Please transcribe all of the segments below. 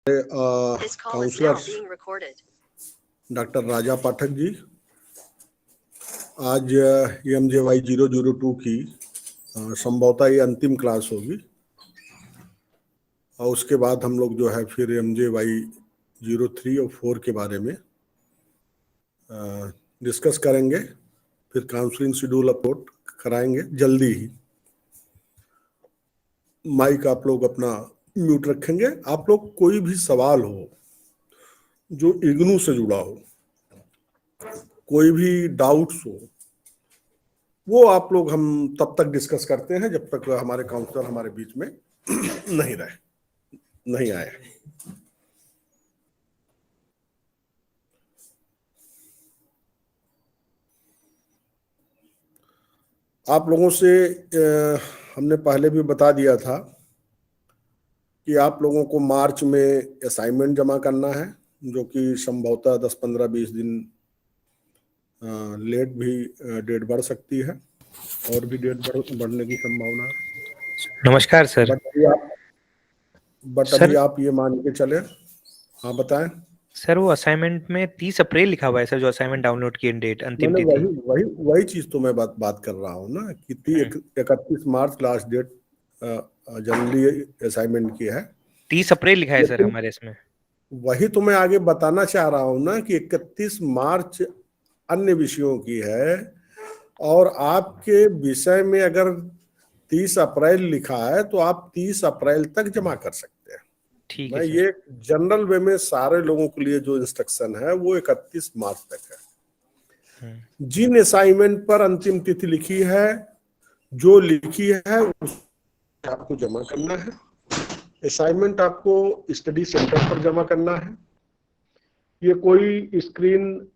Counsellor doctor राजा पाठक जी, आज MJY 002 की संभवतः ये अंतिम क्लास होगी और उसके बाद हम लोग जो है फिर MJY 03 और 4 के बारे में डिस्कस करेंगे। फिर काउंसलिंग शेड्यूल अपलोड कराएंगे जल्दी ही। माइक आप लोग अपना म्यूट रखेंगे। आप लोग कोई भी सवाल हो जो इग्नू से जुड़ा हो, कोई भी डाउट्स हो, वो आप लोग हम तब तक डिस्कस करते हैं जब तक हमारे काउंसलर हमारे बीच में नहीं आए। आप लोगों से हमने पहले भी बता दिया था कि आप लोगों को मार्च में असाइनमेंट जमा करना है, जो कि संभवतः 10-15-20 दिन लेट भी डेट बढ़ सकती है और भी डेट बढ़ने की संभावना है। नमस्कार सर। बट अभी आप ये मान के चले। हाँ बताएं सर। वो असाइनमेंट में 30 अप्रैल लिखा हुआ है सर, जो असाइनमेंट डाउनलोड की डेट अंतिम मैंने तिथि। वही चीज तो मैं बात कर रहा हूँ ना कि 31 मार्च लास्ट डेट जनरली असाइनमेंट की है। 30 अप्रैल लिखा है सर हमारे इसमें। वही तो मैं आगे बताना चाह रहा हूँ ना कि 31 मार्च अन्य विषयों की है और आपके विषय में अगर 30 अप्रैल लिखा है तो आप 30 अप्रैल तक जमा कर सकते हैं। ठीक मैं है ये जनरल वे में सारे लोगों के लिए जो इंस्ट्रक्शन है वो 31 मार्च तक है। जिन असाइनमेंट पर अंतिम तिथि लिखी है, जो लिखी है उसे आपको जमा करना है। असाइनमेंट आपको स्टडी सेंटर पर जमा करना है। ये कोई स्क्रीन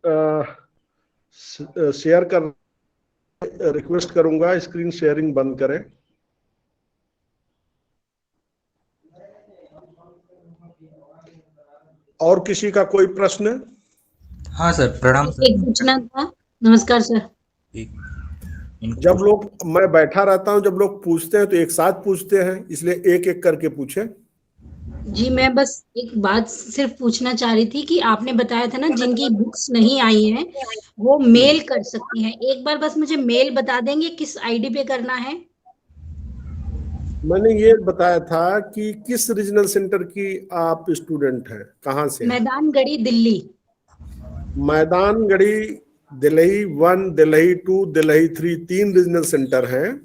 शेयर कर रिक्वेस्ट करूंगा, स्क्रीन शेयरिंग बंद करें। और किसी का कोई प्रश्न? हाँ सर, प्रणाम सर। एक पूछना था। नमस्कार सर। जब लोग, मैं बैठा रहता हूं, जब लोग पूछते हैं तो एक साथ पूछते हैं, इसलिए एक एक करके पूछें। जी मैं बस एक बात सिर्फ पूछना चाह रही थी कि आपने बताया था ना जिनकी बुक्स नहीं आई हैं वो मेल कर सकती हैं। एक बार बस मुझे मेल बता देंगे किस आईडी पे करना है? मैंने ये बताया था कि किस रीजनल सेंटर की आप स्टूडेंट हैं, कहाँ से? मैदानगढ़ी दिल्ली। मैदानगढ़ी दिल्ली 1, दिल्ली 2, दिल्ली 3, 3 रीजनल सेंटर हैं।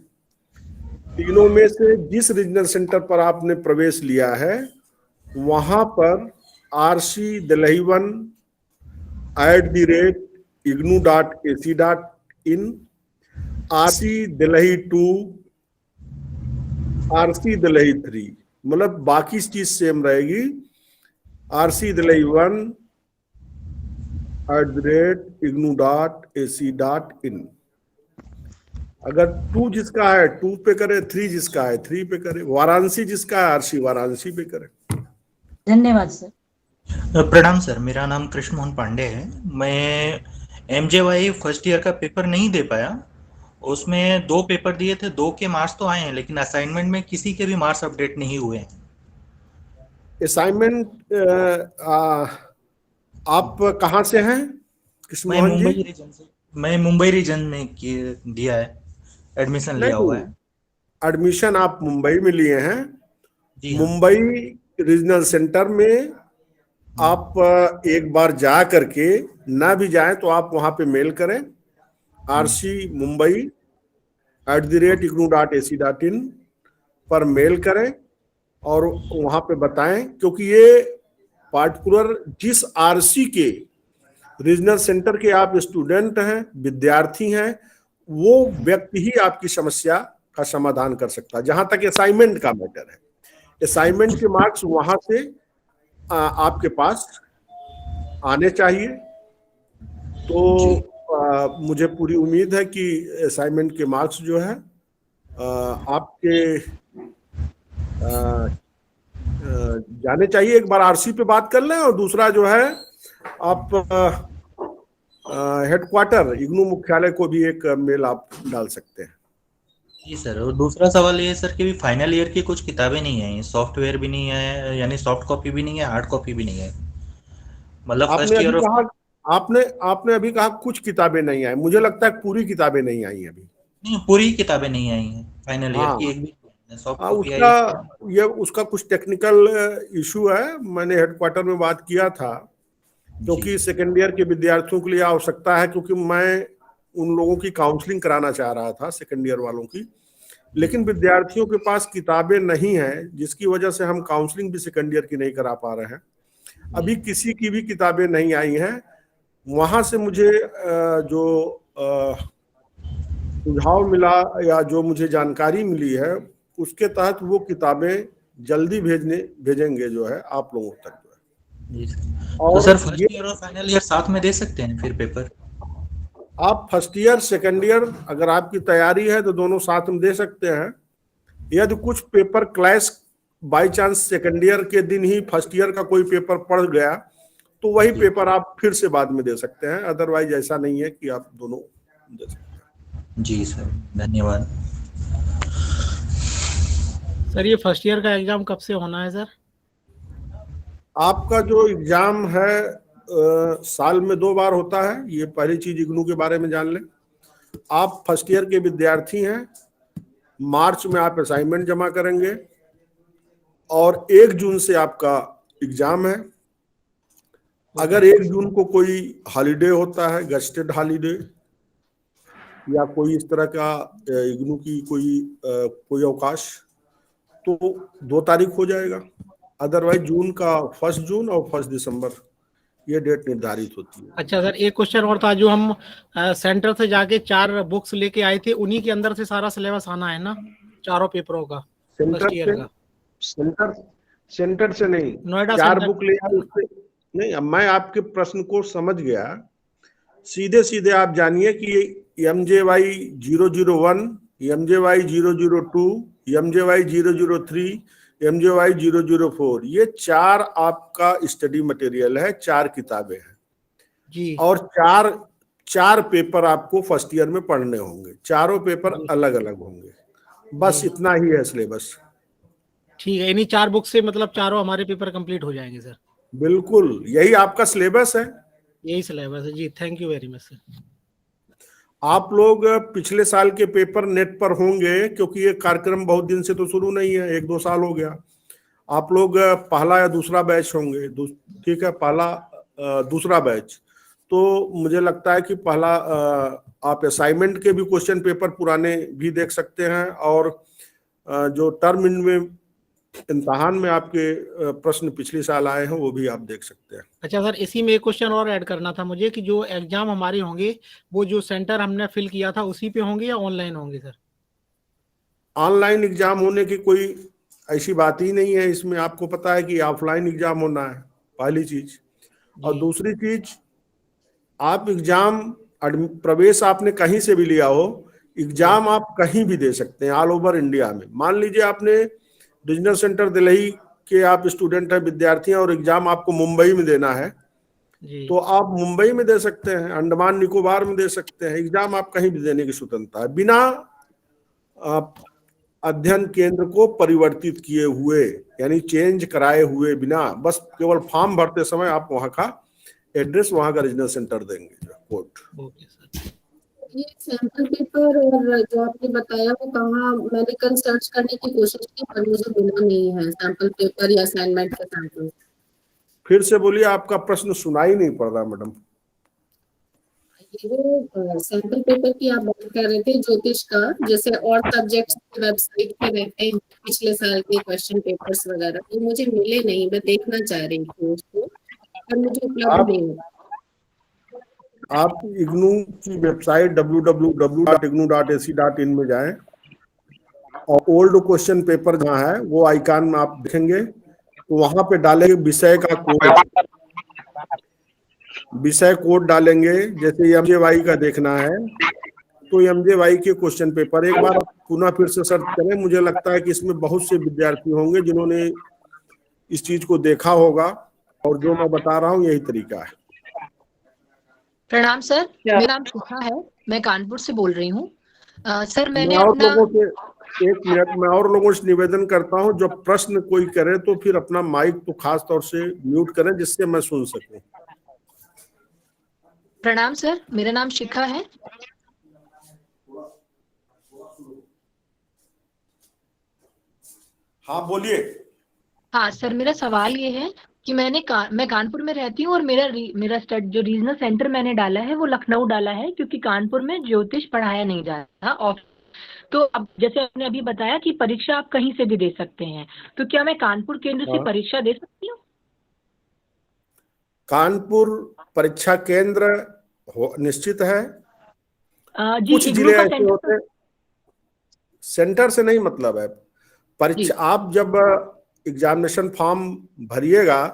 तीनों में से जिस रीजनल सेंटर पर आपने प्रवेश लिया है वहां पर RC Delhi 1 @ignu.ac.in, RC Delhi 2, RC Delhi 3, मतलब बाकी चीज सेम रहेगी। RC Delhi 1 @ignu.ac.in। अगर 2 जिसका है 2 पे करे, 3 जिसका है 3 पे करे, वाराणसी जिसका है RC वाराणसी पे करे। धन्यवाद सर। प्रणाम सर, मेरा नाम कृष्ण मोहन पांडे है। मैं MJY फर्स्ट ईयर का पेपर नहीं दे पाया। उसमें 2 पेपर दिए थे, 2 के मार्क्स तो आए हैं, लेकिन असाइनमेंट में किसी के भी मार्क्स अपडेट नहीं हुए हैं। असाइनमेंट आप कहाँ से हैं कृष्ण मोहन जी? मैं मुंबई रीजन में दिया है, एडमिशन लिया हुआ है। एडमिशन आप मुंबई में लिए हैं? मुंबई रीजनल सेंटर में आप एक बार जा करके, ना भी जाए तो आप वहां पे मेल करें, rcmumbai@ignu.ac.in पर मेल करें और वहां पे बताएं, क्योंकि ये पार्टिकुलर जिस RC के रीजनल सेंटर के आप स्टूडेंट हैं, विद्यार्थी हैं, वो व्यक्ति ही आपकी समस्या का समाधान कर सकता है। जहां तक असाइनमेंट का मैटर है, असाइनमेंट के मार्क्स वहां से आपके पास आने चाहिए। तो मुझे पूरी उम्मीद है कि असाइनमेंट के मार्क्स जो है आपके जाने चाहिए। एक बार RC पे बात कर लें, और दूसरा जो है आप हेडक्वार्टर इग्नू मुख्यालय को भी एक मेल आप डाल सकते हैं। जी सर, और दूसरा सवाल ये है सर कि भी फाइनल ईयर की कुछ किताबें नहीं आई, सॉफ्टवेयर भी नहीं है, यानी सॉफ्ट कॉपी भी नहीं है, हार्ड कॉपी भी नहीं है, मतलब आपने फर्स्ट अभी ईयर ऑफ। कहा आपने आपने अभी कहा कुछ किताबें नहीं आई, मुझे लगता है पूरी किताबें नहीं आई अभी। नहीं, पूरी किताबें नहीं आई हैं, फाइनल ईयर की हाँ एक भी सॉफ्ट हाँ, कॉपी आई उसका है। ये उसका कुछ टेक्निकल इशू है। मैंने हेडक्वार्टर में बात किया था, जी क्योंकि सेकेंड ईयर के विद्यार्थियों के लिए आवश्यकता है, क्योंकि मैं उन लोगों की काउंसलिंग कराना चाह रहा था सेकेंड ईयर वालों की, लेकिन विद्यार्थियों के पास किताबें नहीं हैं, जिसकी वजह से हम काउंसलिंग भी सेकेंड ईयर की नहीं करा पा रहे हैं। अभी किसी की भी किताबें नहीं आई हैं। वहां से मुझे जो सुझाव मिला या जो मुझे जानकारी मिली है, उसके तहत वो किताबें जल्दी भेजेंगे जो है आप लोगों तक जो है। जी सर, तो और सर ये फर्स्ट ईयर और फाइनल ईयर साथ में दे सकते हैं फिर पेपर? आप फर्स्ट ईयर सेकेंड ईयर अगर आपकी तैयारी है तो दोनों साथ में दे सकते हैं। यदि कुछ paper clash by chance second year के दिन ही फर्स्ट ईयर का कोई पेपर पड़ गया, तो वही जी पेपर आप फिर से बाद में दे सकते हैं। अदरवाइज ऐसा नहीं है कि आप दोनों दे सकते हैं। जी सर, धन्यवाद। सर ये फर्स्ट ईयर का एग्जाम कब से होना है सर? आपका जो एग्जाम है साल में 2 बार होता है, ये पहली चीज इग्नू के बारे में जान लें। आप फर्स्ट ईयर के विद्यार्थी हैं, मार्च में आप असाइनमेंट जमा करेंगे और 1 जून से आपका एग्जाम है। अगर 1 जून को कोई हॉलीडे होता है, गस्टेड हॉलीडे या कोई इस तरह का इग्नू की कोई अवकाश, तो 2 तारीख हो जाएगा। अदरवाइज जून का 1 जून और 1 दिसंबर ये डेट निर्धारित होती है। अच्छा सर, एक क्वेश्चन और था, जो हम सेंटर से जाके 4 बुक्स लेके आए थे, उन्हीं के अंदर से सारा सिलेबस आना है ना, चारों पेपरों का फर्स्ट ईयर का? सेंटर से नहीं, नोएडा 4 सेंटर। बुक ले आए उससे नहीं। अब मैं आपके प्रश्न को समझ गया। सीधे सीधे आप जानिए कि MJY 001, MJY 002, MJY 003, MJY 004, ये 4 आपका स्टडी मटेरियल है, 4 किताबें हैं जी। और 4 पेपर आपको फर्स्ट ईयर में पढ़ने होंगे। चारों पेपर अलग अलग होंगे, बस इतना ही है सिलेबस। ठीक है, इन्हीं 4 बुक से मतलब चारों हमारे पेपर कंप्लीट हो जाएंगे सर? बिल्कुल, यही आपका सिलेबस है। यही सिलेबस है जी। Thank you very much sir. आप लोग पिछले साल के पेपर नेट पर होंगे, क्योंकि ये कार्यक्रम बहुत दिन से तो शुरू नहीं है, 1-2 साल हो गया। आप लोग पहला या दूसरा बैच होंगे, ठीक है, पहला दूसरा बैच। तो मुझे लगता है कि पहला आप असाइनमेंट के भी क्वेश्चन पेपर पुराने भी देख सकते हैं, और जो टर्म में इम्तहान में आपके प्रश्न पिछले साल आए हैं वो भी आप देख सकते हैं। अच्छा सर, इसी में एक क्वेश्चन और ऐड करना था मुझे, कि जो एग्जाम हमारे होंगे वो जो सेंटर हमने फिल किया था उसी पे होंगे या ऑनलाइन होंगे सर? ऑनलाइन एग्जाम होने की कोई ऐसी बात ही नहीं है इसमें। आपको पता है कि ऑफलाइन एग्जाम होना है, पहली चीज। और दूसरी चीज, आप एग्जाम प्रवेश आपने कहीं से भी लिया हो, एग्जाम आप कहीं भी दे सकते हैं ऑल ओवर इंडिया में। मान लीजिए आपने रीजनल सेंटर दिल्ली के आप स्टूडेंट हैं, विद्यार्थी हैं, और एग्जाम आपको मुंबई में देना है, तो आप मुंबई में दे सकते हैं, अंडमान निकोबार में दे सकते हैं। एग्जाम आप कहीं भी देने की स्वतंत्रता है, बिना अध्ययन केंद्र को परिवर्तित किए हुए, यानी चेंज कराए हुए बिना। बस केवल फॉर्म भरते समय आप वहां का एड्रेस, वहां का रीजनल सेंटर देंगे, कोड। Okay sir. ये सैंपल पेपर और जो आपने बताया वो कहाँ, मैंने कल सर्च करने की कोशिश की पर मुझे मिला नहीं है सैंपल पेपर या असाइनमेंट का सैंपल। फिर से बोलिए, आपका प्रश्न सुनाई नहीं पड़ रहा मैडम। ये सैंपल पेपर की आप बात कर रहे थे ज्योतिष का, जैसे और सब्जेक्ट्स की वेबसाइट पे रहते हैं पिछले साल के क्वेश्चन पेपर्स वगैरह, तो मुझे मिले नहीं। मैं देखना चाह रही थी उसको, पर मुझे उपलब्ध नहीं हुआ। आप इग्नू की वेबसाइट www.ignu.ac.in में जाएं और ओल्ड क्वेश्चन पेपर जहाँ है वो आइकन में आप देखेंगे, तो वहां पे डालेंगे विषय का कोड, विषय कोड डालेंगे। जैसे MJY का देखना है तो MJY के क्वेश्चन पेपर एक बार पुनः फिर से सर्च करें। मुझे लगता है कि इसमें बहुत से विद्यार्थी होंगे जिन्होंने इस चीज को देखा होगा, और जो मैं बता रहा हूँ यही तरीका है। प्रणाम सर, मेरा नाम शिखा है, मैं कानपुर से बोल रही हूँ। सर मैंने मैं और अपना लोगों से एक मिनट, मैं और लोगों से निवेदन करता हूं, जब प्रश्न कोई करे तो फिर अपना माइक तो खास तौर से म्यूट करें जिससे मैं सुन सकूं। प्रणाम सर, मेरा नाम शिखा है। हाँ बोलिए। हाँ सर, मेरा सवाल ये है कि मैं कानपुर में रहती हूँ और मेरा जो रीजनल सेंटर मैंने डाला है वो लखनऊ डाला है, क्योंकि कानपुर में ज्योतिष पढ़ाया नहीं जाता। और तो अब जैसे आपने अभी बताया कि परीक्षा आप कहीं से भी दे सकते हैं, तो क्या मैं कानपुर केंद्र से हाँ। परीक्षा दे सकती हूँ? कानपुर परीक्षा केंद्र निश्चित है। जी, कुछ इग्नू जिले का ऐसे होते हैं, सेंटर से नहीं मतलब है। परीक्षा आप जब एग्जामिनेशन फॉर्म भरिएगा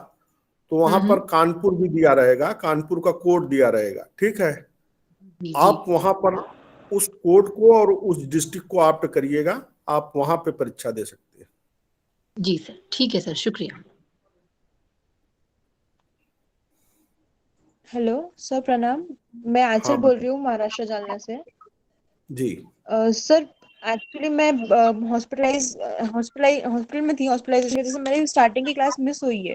तो वहां पर कानपुर भी दिया रहेगा, कानपुर का कोड दिया रहेगा, ठीक है। जी आप वहां पर उस कोड को और उस डिस्ट्रिक्ट को ऑप्ट करिएगा, आप वहां पे परीक्षा दे सकते हैं। जी सर, ठीक है सर, शुक्रिया। हेलो सर, प्रणाम। मैं आंचल हाँ बोल रही हूँ महाराष्ट्र जालना से। जी। सर एक्चुअली मैं हॉस्पिटल में थी, हॉस्पिटलाइजेशन की वजह से मेरी स्टार्टिंग की क्लास मिस हुई है।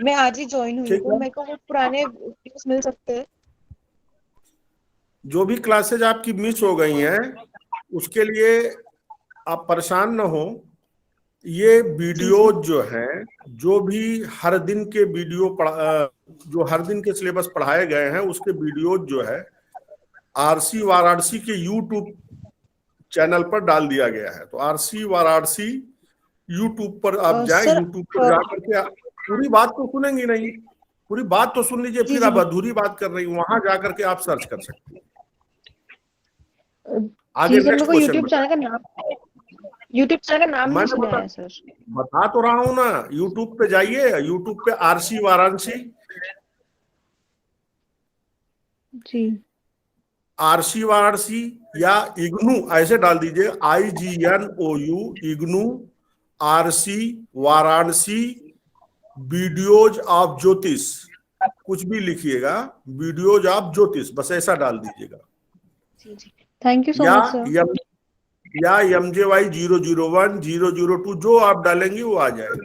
मैं आज ही ज्वाइन हुई हूँ, ठीक तो है, मेरे को वो पुराने वीडियोस मिल सकते हैं? जो भी क्लासेज आपकी मिस हो गई हैं उसके लिए आप परेशान न हो। ये वीडियो जो है, जो भी हर दिन के जो हर दिन के सिलेबस पढ़ाए गए हैं उसके वीडियो जो है आरसी वाराणसी के यूट्यूब चैनल पर डाल दिया गया है। तो आरसी वाराणसी यूट्यूब पर आप जाएं, सर यूट्यूब पर जा करके पूरी बात तो सुनेंगी नहीं, पूरी बात तो सुन लीजिए, जी फिर जी आप अधूरी बात कर रही, वहां जा करके आप सर्च कर सकते हैं। आगे जी सर, मेरे नेक्स्ट को क्वेश्चन यूट्यूब चैनल का नाम नहीं मैंने सुना है सर। बता तो रहा हूं ना, यूट्यूब पे जाइए, यूट्यूब पे आरसी वाराणसी, जी आरसी वाराणसी या इग्नू ऐसे डाल दीजिए, IGNOU IGNOU RC Varanasi videos of ज्योतिष, कुछ भी लिखिएगा, वीडियोज ऑफ ज्योतिष, बस ऐसा डाल दीजिएगा। जी जी, थैंक यू सो या मच सर। या MJY 001 002 जो आप डालेंगे वो आ जाएगा।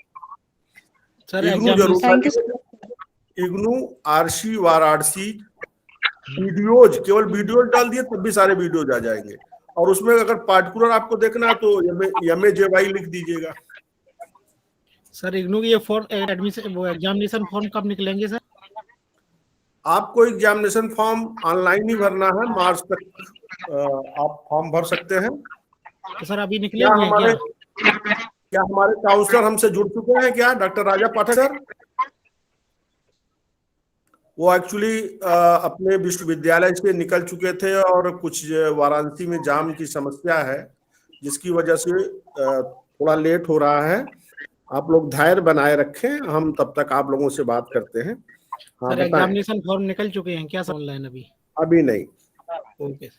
सर इग्नू जरूर थैंक यू डालिए, इग्नू आरसी वाराणसी वीडियोज, केवल वीडियोज डाल दिए तब भी सारे वीडियोज आ जाएंगे। और उसमें अगर पार्टिकुलर आपको देखना है तो MAJY लिख दीजिएगा। सर इग्नू की ये फॉर्म एडमिशन वो एग्जामिनेशन फॉर्म कब निकलेंगे सर? आपको एग्जामिनेशन फॉर्म ऑनलाइन ही भरना है, मार्च तक आप फॉर्म भर सकते हैं। तो सर अभी निकले हुए हैं क्या हमारे काउंसलर हमसे जुड़ चुके हैं क्या, डॉक्टर राजा पाठक सर? वो एक्चुअली अपने विश्वविद्यालय से निकल चुके थे और कुछ वाराणसी में जाम की समस्या है जिसकी वजह से थोड़ा लेट हो रहा है। आप लोग धैर्य बनाए रखें, हम तब तक आप लोगों से बात करते हैं। हाँ सर बताएं। एग्जामिनेशन फॉर्म निकल चुके हैं क्या सर ऑनलाइन अभी? अभी नहीं, ओके।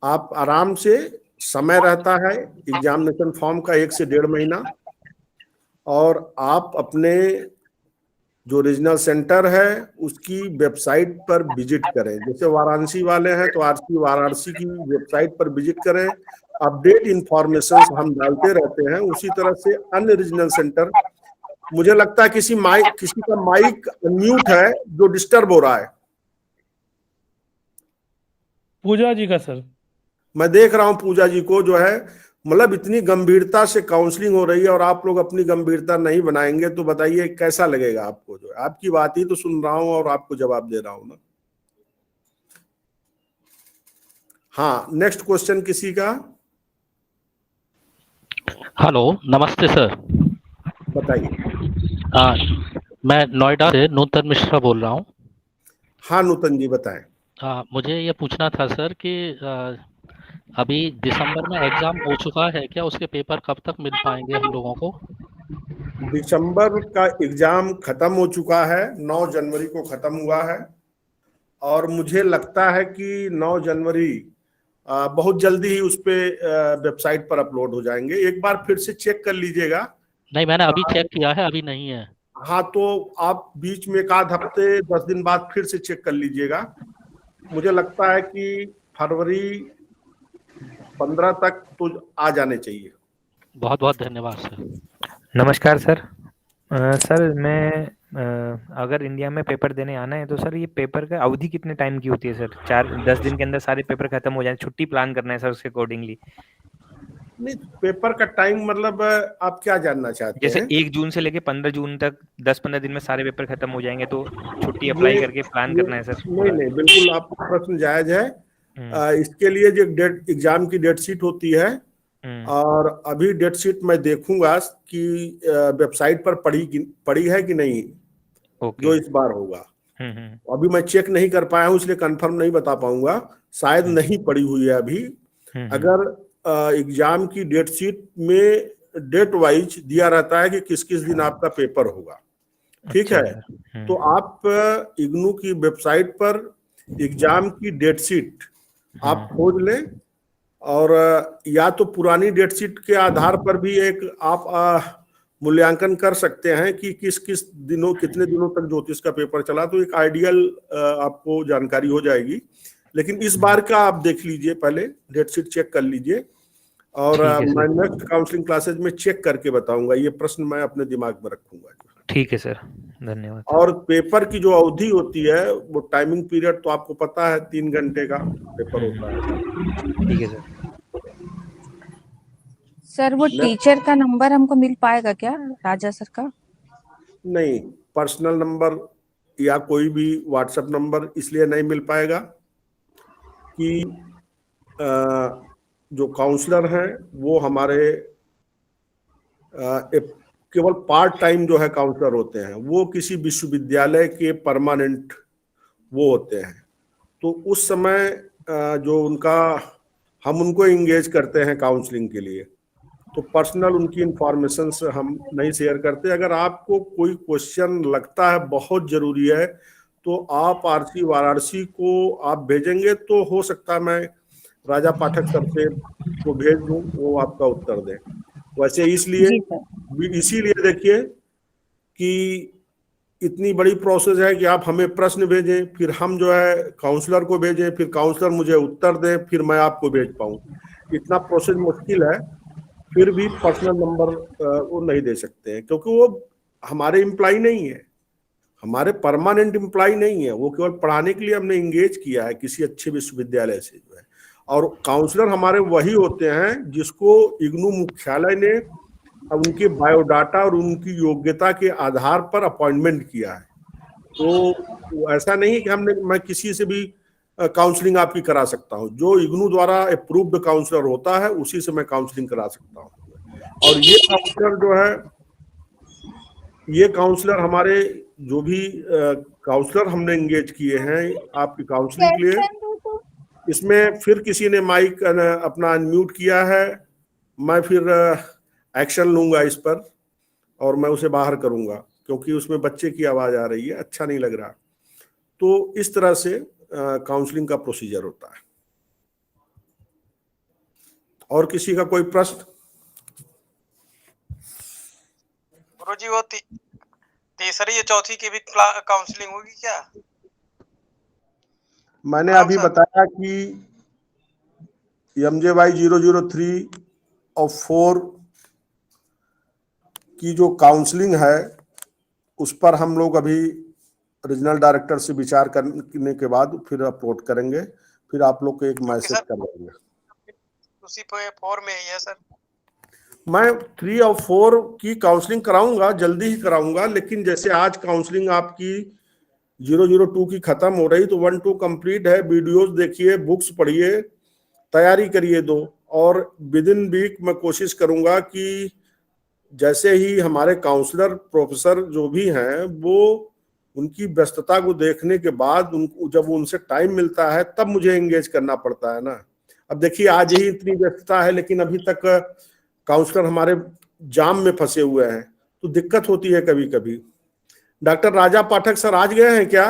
आप आराम से, समय रहता है एग्जामिनेशन फॉर्म का 1 से 1.5 महीना, और आप अपने जो रीजनल सेंटर है उसकी वेबसाइट पर विजिट करें। जैसे वाराणसी वाले हैं तो आरसी वाराणसी की वेबसाइट पर विजिट करें, अपडेट इंफॉर्मेशन हम डालते रहते हैं। उसी तरह से अन्य रीजनल सेंटर, मुझे लगता है किसी का माइक म्यूट है जो डिस्टर्ब हो रहा है। पूजा जी का सर। मैं देख रहा हूं पूजा जी को, जो है मतलब इतनी गंभीरता से काउंसलिंग हो रही है और आप लोग अपनी गंभीरता नहीं बनाएंगे तो बताइए कैसा लगेगा आपको? जो है आपकी बात ही तो सुन रहा हूं और आपको जवाब दे रहा हूं ना। हाँ, नेक्स्ट क्वेश्चन किसी का? हेलो, नमस्ते सर। बताइए। मैं नोएडा से नूतन मिश्रा बोल रहा हूँ। हाँ नूतन जी बताएं। मुझे ये पूछना था सर कि अभी दिसंबर में एग्जाम हो चुका है क्या, उसके पेपर कब तक मिल पाएंगे हम लोगों को? दिसंबर का एग्जाम खत्म हो चुका है, 9 जनवरी को खत्म हुआ है, और मुझे लगता है कि 9 जनवरी बहुत जल्दी ही उस पे वेबसाइट पर अपलोड हो जाएंगे। एक बार फिर से चेक कर लीजिएगा। नहीं, मैंने अभी चेक किया है, अभी नहीं है। हाँ, तो आप बीच में 1 हफ्ते 10 दिन बाद फिर से चेक कर लीजिएगा। मुझे लगता है कि फरवरी 15 तक तो आ जाने चाहिए। बहुत बहुत धन्यवाद सर। नमस्कार सर। सर मैं अगर इंडिया में पेपर देने आना है तो सर ये पेपर का अवधि कितने टाइम की होती है सर? 4-10 दिन के अंदर सारे पेपर खत्म हो जाए, छुट्टी प्लान करना है सर उसके अकॉर्डिंगली। नहीं, पेपर का टाइम मतलब आप क्या जानना चाहते जैसे हैं? 1 जून से लेके 15 जून तक 10-15 दिन में सारे पेपर खत्म हो जाएंगे तो छुट्टी ये अप्लाई करके प्लान करना है सर नहीं पूरा। नहीं, बिल्कुल आपका प्रश्न जायज है। इसके लिए जो डेट एग्जाम की डेट शीट होती है, और अभी डेट शीट मैं देखूंगा कि वेबसाइट पर पड़ी है कि नहीं, जो इस बार होगा। अभी मैं चेक नहीं कर पाया हूँ, इसलिए कंफर्म नहीं बता पाऊंगा, शायद नहीं पड़ी हुई है अभी। अगर एग्जाम की डेट शीट में डेट वाइज दिया रहता है कि किस किस दिन आपका पेपर होगा, ठीक है, तो आप इग्नू की वेबसाइट पर एग्जाम की डेट शीट आप खोज लें, और या तो पुरानी डेट शीट के आधार पर भी एक आप मूल्यांकन कर सकते हैं कि किस किस दिनों कितने दिनों तक ज्योतिष का पेपर चला, तो एक आइडियल आपको जानकारी हो जाएगी। लेकिन इस बार का आप देख लीजिए, पहले डेट शीट चेक कर लीजिए, और मैं नेक्स्ट काउंसलिंग क्लासेज में चेक करके बताऊंगा। ये प्रश्न मैं अपने दिमाग में रखूंगा। ठीक है सर, धन्यवाद। और पेपर की जो अवधि होती है, वो टाइमिंग पीरियड तो आपको पता है, 3 घंटे का पेपर होता है। ठीक है सर। सर वो टीचर का नंबर हमको मिल पाएगा क्या, राजा सर का? नहीं, पर्सनल नंबर या कोई भी व्हाट्सएप नंबर इसलिए नहीं मिल पाएगा कि जो काउंसलर हैं वो हमारे केवल पार्ट टाइम जो है काउंसलर होते हैं, वो किसी विश्वविद्यालय के परमानेंट वो होते हैं। तो उस समय जो उनका हम उनको एंगेज करते हैं काउंसलिंग के लिए, तो पर्सनल उनकी इंफॉर्मेशन हम नहीं शेयर करते। अगर आपको कोई क्वेश्चन लगता है बहुत जरूरी है तो आप आरसी वाराणसी को आप भेजेंगे तो हो सकता है मैं राजा पाठक सर से वो भेज दूं, वो आपका उत्तर दें। वैसे इसीलिए देखिए कि इतनी बड़ी प्रोसेस है कि आप हमें प्रश्न भेजें, फिर हम जो है काउंसलर को भेजें, फिर काउंसलर मुझे उत्तर दें, फिर मैं आपको भेज पाऊं। इतना प्रोसेस मुश्किल है, फिर भी पर्सनल नंबर वो नहीं दे सकते हैं, क्योंकि वो हमारे एम्प्लॉय नहीं है, हमारे परमानेंट एम्प्लॉय नहीं है। वो केवल पढ़ाने के लिए हमने इंगेज किया है किसी अच्छे विश्वविद्यालय से जो है। और काउंसलर हमारे वही होते हैं जिसको इग्नू मुख्यालय ने उनके बायोडाटा और उनकी योग्यता के आधार पर अपॉइंटमेंट किया है। तो ऐसा नहीं कि मैं किसी से भी काउंसलिंग आपकी करा सकता हूं। जो इग्नू द्वारा अप्रूव्ड काउंसलर होता है उसी से मैं काउंसलिंग करा सकता हूं। और ये काउंसलर हमारे जो भी काउंसलर हमने एंगेज किए हैं आपकी काउंसलिंग के लिए, इसमें फिर किसी ने माइक अपना अनम्यूट किया है, मैं फिर एक्शन लूंगा इस पर और मैं उसे बाहर करूंगा, क्योंकि उसमें बच्चे की आवाज आ रही है, अच्छा नहीं लग रहा। तो इस तरह से काउंसलिंग का प्रोसीजर होता है। और किसी का कोई प्रश्न? गुरुजी वो तीसरी या चौथी की भी काउंसलिंग होगी क्या? मैंने अभी बताया कि MJY 003 और 4 की जो काउंसलिंग है उस पर हम लोग अभी रीजनल डायरेक्टर से विचार करने के बाद फिर अपलोड करेंगे, फिर आप लोग को एक मैसेज कर देंगे। उसी 4 में ही है सर। मैं 3 और 4 की काउंसलिंग कराऊंगा, जल्दी ही कराऊंगा, लेकिन जैसे आज काउंसलिंग आपकी 002 की खत्म हो रही, तो 1-2 कंप्लीट है। वीडियोस देखिए, बुक्स पढ़िए, तैयारी करिए 2, और विद इन वीक मैं कोशिश करूंगा कि जैसे ही हमारे काउंसलर प्रोफेसर जो भी हैं वो उनकी व्यस्तता को देखने के बाद उनको जब उनसे टाइम मिलता है तब मुझे एंगेज करना पड़ता है ना। अब देखिए आज ही इतनी व्यस्तता है, लेकिन अभी तक काउंसलर हमारे जाम में फंसे हुए हैं, तो दिक्कत होती है कभी कभी। डॉक्टर राजा पाठक सर आज गए हैं क्या?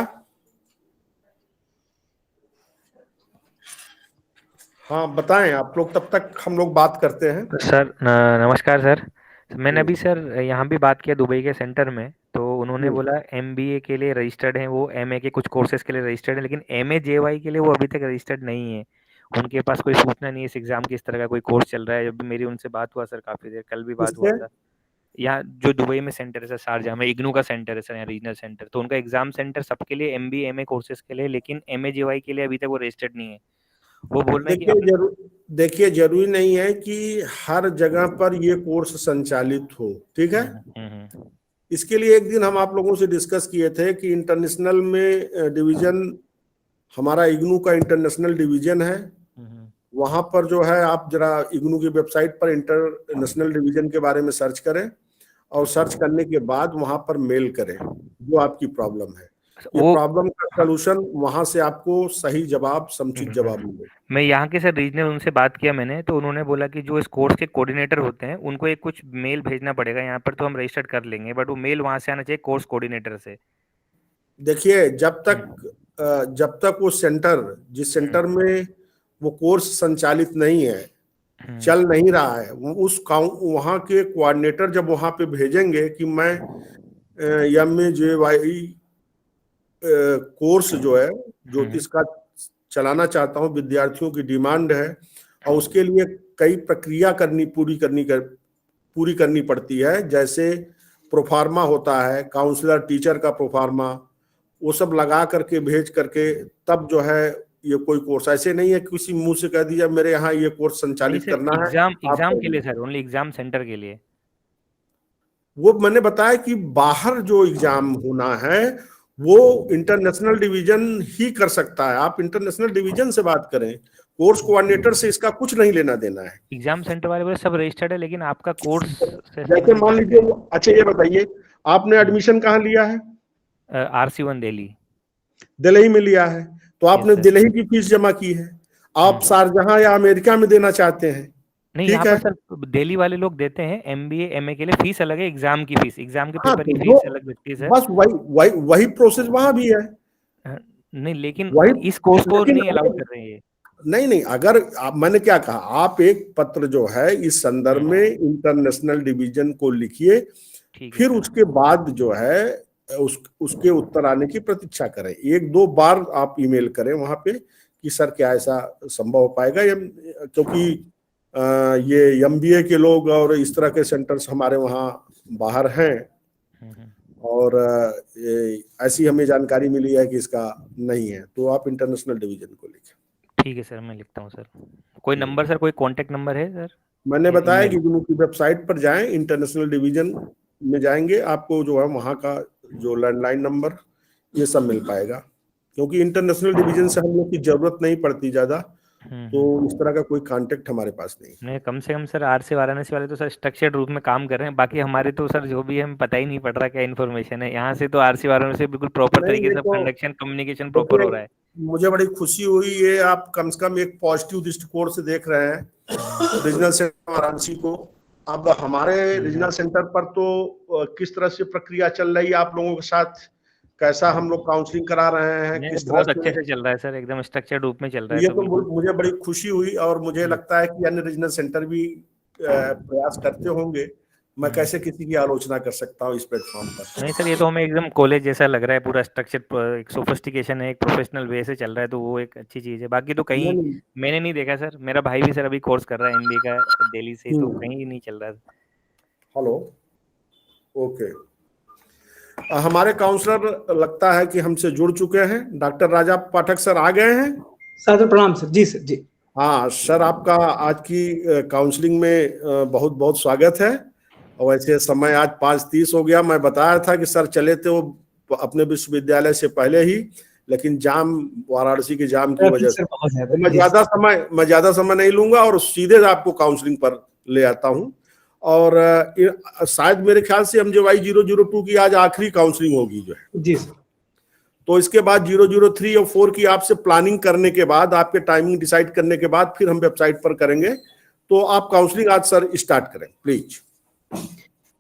हाँ बताएं आप लोग, तब तक हम लोग बात करते हैं। सर नमस्कार सर। मैंने अभी सर यहाँ भी बात किया दुबई के सेंटर में, तो उन्होंने बोला MBA के लिए रजिस्टर्ड हैं वो, MA के कुछ कोर्सेज के लिए रजिस्टर्ड है, लेकिन MAJY के लिए वो अभी तक रजिस्टर्ड नहीं है। उनके पास कोई सूचना नहीं है इस एग्जाम की, इस तरह का कोई कोर्स चल रहा है। जब भी मेरी उनसे बात हुआ सर काफी देर, कल भी बात हुआ था। यहाँ जो दुबई में सेंटर है सर, शारजाह में इग्नू का सेंटर है सर, यहाँ रीजनल सेंटर, तो उनका एग्जाम सेंटर सबके लिए MBA MA कोर्सेज के लिए, लेकिन MAGY के लिए अभी तक वो रजिस्टर्ड नहीं है। वो बोल रहे हैं कि देखिए जरूरी नहीं है कि हर जगह पर ये कोर्स संचालित हो, ठीक है। इसके लिए एक दिन हम आप लोगों से डिस्कस किए थे कि इंटरनेशनल में डिवीजन, हमारा इग्नू का इंटरनेशनल डिवीजन है, वहां पर जो है आप जरा इग्नू की वेबसाइट पर इंटरनेशनल डिवीजन के बारे में सर्च करें, और सर्च करने के बाद वहां पर मेल करें जो आपकी प्रॉब्लम है। ये प्रॉब्लम का सलूशन वहां से आपको सही जवाब, समुचित जवाब मिलेगा। मैं यहाँ के सर रीजनल उनसे बात किया मैंने, तो उन्होंने बोला कि जो इस कोर्स के कोऑर्डिनेटर होते हैं उनको एक कुछ मेल भेजना पड़ेगा, यहाँ पर तो हम रजिस्टर कर लेंगे, बट वो मेल वहां से आना चाहिए कोर्स कोऑर्डिनेटर से। देखिए जब तक वो सेंटर, जिस सेंटर में वो कोर्स संचालित नहीं है, चल नहीं रहा है, उस वहां के कोऑर्डिनेटर जब वहां पे भेजेंगे कि मैं MAGY कोर्स जो है ज्योतिष का चलाना चाहता हूं, विद्यार्थियों की डिमांड है, और उसके लिए कई प्रक्रिया पूरी करनी पड़ती है, जैसे प्रोफार्मा होता है, काउंसलर टीचर का प्रोफार्मा, वो सब लगा करके भेज करके तब जो है ये कोई कोर्स, ऐसे नहीं है किसी मुंह से कह दिया मेरे यहाँ ये कोर्स संचालित करना है। एग्जाम के लिए सर, ओनली एग्जाम सेंटर के लिए। वो मैंने बताया कि बाहर जो एग्जाम होना है वो इंटरनेशनल डिवीजन ही कर सकता है। आप इंटरनेशनल डिवीजन से बात करें, कोर्स कोऑर्डिनेटर से इसका कुछ नहीं लेना देना है। एग्जाम सेंटर वाले सब रजिस्टर्ड है, लेकिन आपका कोर्स जैसे मान लीजिए, अच्छा ये बताइए आपने एडमिशन कहाँ लिया है? RC1 दिल्ली में लिया है, तो आपने दिल्ली की फीस जमा की है। आप शारजहां या अमेरिका में देना चाहते हैं, नहीं, यहाँ पर सर दिल्ली वाले लोग देते हैं MBA MA के लिए फीस अलग है, एग्जाम की फीस, एग्जाम के पेपर की फीस अलग लगती है सर। बस वही प्रोसेस वहां भी है। नहीं, लेकिन इस कोर्स को नहीं अलाउ कर रहे हैं। नहीं, अगर मैंने क्या कहा, आप एक पत्र जो है इस संदर्भ में इंटरनेशनल डिवीजन को लिखिए, फिर उसके बाद जो है उसके उत्तर आने की प्रतीक्षा करें। 1-2 बार आप ईमेल करें वहां पे कि सर क्या ऐसा संभव हो पाएगा, क्योंकि ये MBA के लोग और इस तरह के सेंटर्स हमारे वहाँ बाहर हैं, और ऐसी हमें जानकारी मिली है कि इसका नहीं है, तो आप इंटरनेशनल डिवीजन को लिखें। ठीक है सर, मैं लिखता हूँ सर। कोई नंबर सर, कोई कांटेक्ट नंबर है सर? मैंने बताया कि इग्नू की वेबसाइट पर जाएं, इंटरनेशनल डिवीजन में जाएंगे, आपको जो है वहाँ का जो लैंडलाइन नंबर ये सब मिल पाएगा, क्योंकि इंटरनेशनल डिवीजन से हम लोग की जरूरत नहीं पड़ती ज्यादा, तो इस तरह का कोई कांटेक्ट हमारे पास नहीं। कम से कम सर RC वाराणसी वाले तो सर स्ट्रक्चर्ड रूप में काम कर रहे हैं, बाकी हमारे तो सर जो भी है हमें पता ही नहीं पड़ रहा क्या इन्फॉर्मेशन है। यहाँ से तो RC वाराणसी बिल्कुल प्रॉपर तरीके से कंडक्शन कम्युनिकेशन प्रॉपर हो रहा है। मुझे बड़ी खुशी हुई, ये आप कम से कम एक पॉजिटिव दृष्टिकोण से देख रहे हैं रीजनल सेंटर वाराणसी को। अब हमारे रीजनल सेंटर पर तो किस तरह से प्रक्रिया चल रही है आप लोगों के साथ, कैसा हम लोग काउंसलिंग करा रहे हैं, किस तरह बहुत अच्छे से चल रहा है सर, एकदम स्ट्रक्चर्ड रूप में चल रहा है। ये तो मुझे बड़ी खुशी हुई, और मुझे लगता है कि अन्य रीजनल सेंटर भी प्रयास करते होंगे। मैं कैसे किसी की आलोचना कर सकता हूँ इस प्लेटफॉर्म पर? नहीं सर, ये तो हमें एकदम कॉलेज जैसा लग रहा है, पूरा स्ट्रक्चर, एक सोफिस्टिकेशन है, एक प्रोफेशनल वे से चल रहा है, तो वो एक अच्छी चीज है। बाकी तो कहीं मैंने नहीं देखा सर, मेरा भाई भी सर अभी कोर्स कर रहा है MBA का दिल्ली से, तो कहीं नहीं चल रहा है। Hello, okay. हमारे काउंसलर लगता है कि हमसे जुड़ चुके हैं। डॉक्टर राजा पाठक सर आ गए हैं। सर प्रणाम सर। जी सर, जी हाँ सर, आपका आज की काउंसलिंग में बहुत बहुत स्वागत है। और वैसे समय आज 5:30 हो गया, मैं बताया था कि सर चले थे वो अपने विश्वविद्यालय से पहले ही, लेकिन जाम, वाराणसी के जाम की वजह से मैं ज्यादा समय नहीं लूंगा और सीधे आपको काउंसलिंग पर ले आता हूँ। और शायद मेरे ख्याल से MJY 002 की आज आखिरी काउंसलिंग होगी जो है। जी सर। तो इसके बाद 003 और 4 की आपसे प्लानिंग करने के बाद, आपके टाइमिंग डिसाइड करने के बाद फिर हम वेबसाइट पर करेंगे। तो आप काउंसलिंग आज सर स्टार्ट करें प्लीज।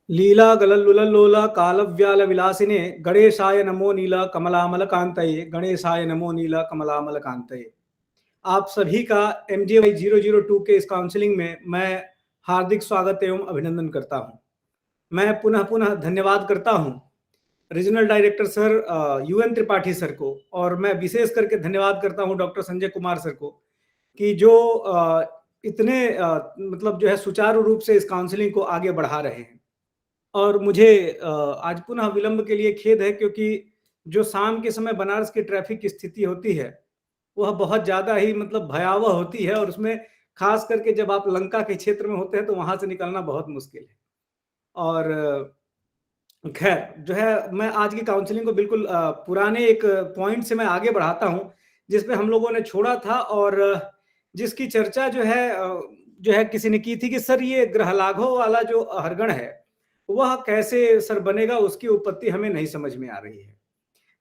लीला गलल्लुलल्लोला कालव्याल विलासिने गणेशाय नमो नीला कमलामल कांतये, गणेशाय नमो नीला कमलामल कांतये। आप सभी का MJY 002 के इस काउंसलिंग में मैं हार्दिक स्वागत एवं अभिनंदन करता हूं। मैं पुनः धन्यवाद करता हूं regional director sir UN Tripathi sir को, और मैं विशेष करके धन्यवाद करता हूं डॉक्टर संजय कुमार सर को कि जो इतने मतलब जो है सुचारू रूप से इस काउंसलिंग को आगे बढ़ा रहे हैं। और मुझे आज पुनः विलंब के लिए खेद है, क्योंकि जो शाम के समय बनारस की ट्रैफिक की स्थिति होती है वह बहुत ज़्यादा ही मतलब भयावह होती है, और उसमें खास करके जब आप लंका के क्षेत्र में होते हैं तो वहाँ से निकलना बहुत मुश्किल है। और खैर जो है, मैं आज की काउंसलिंग को बिल्कुल पुराने एक पॉइंट से मैं आगे बढ़ाता हूँ जिस पे हम लोगों ने छोड़ा था, और जिसकी चर्चा जो है किसी ने की थी कि सर ये ग्रहलाघव वाला जो हरगण है वह कैसे सर बनेगा, उसकी उत्पत्ति हमें नहीं समझ में आ रही है।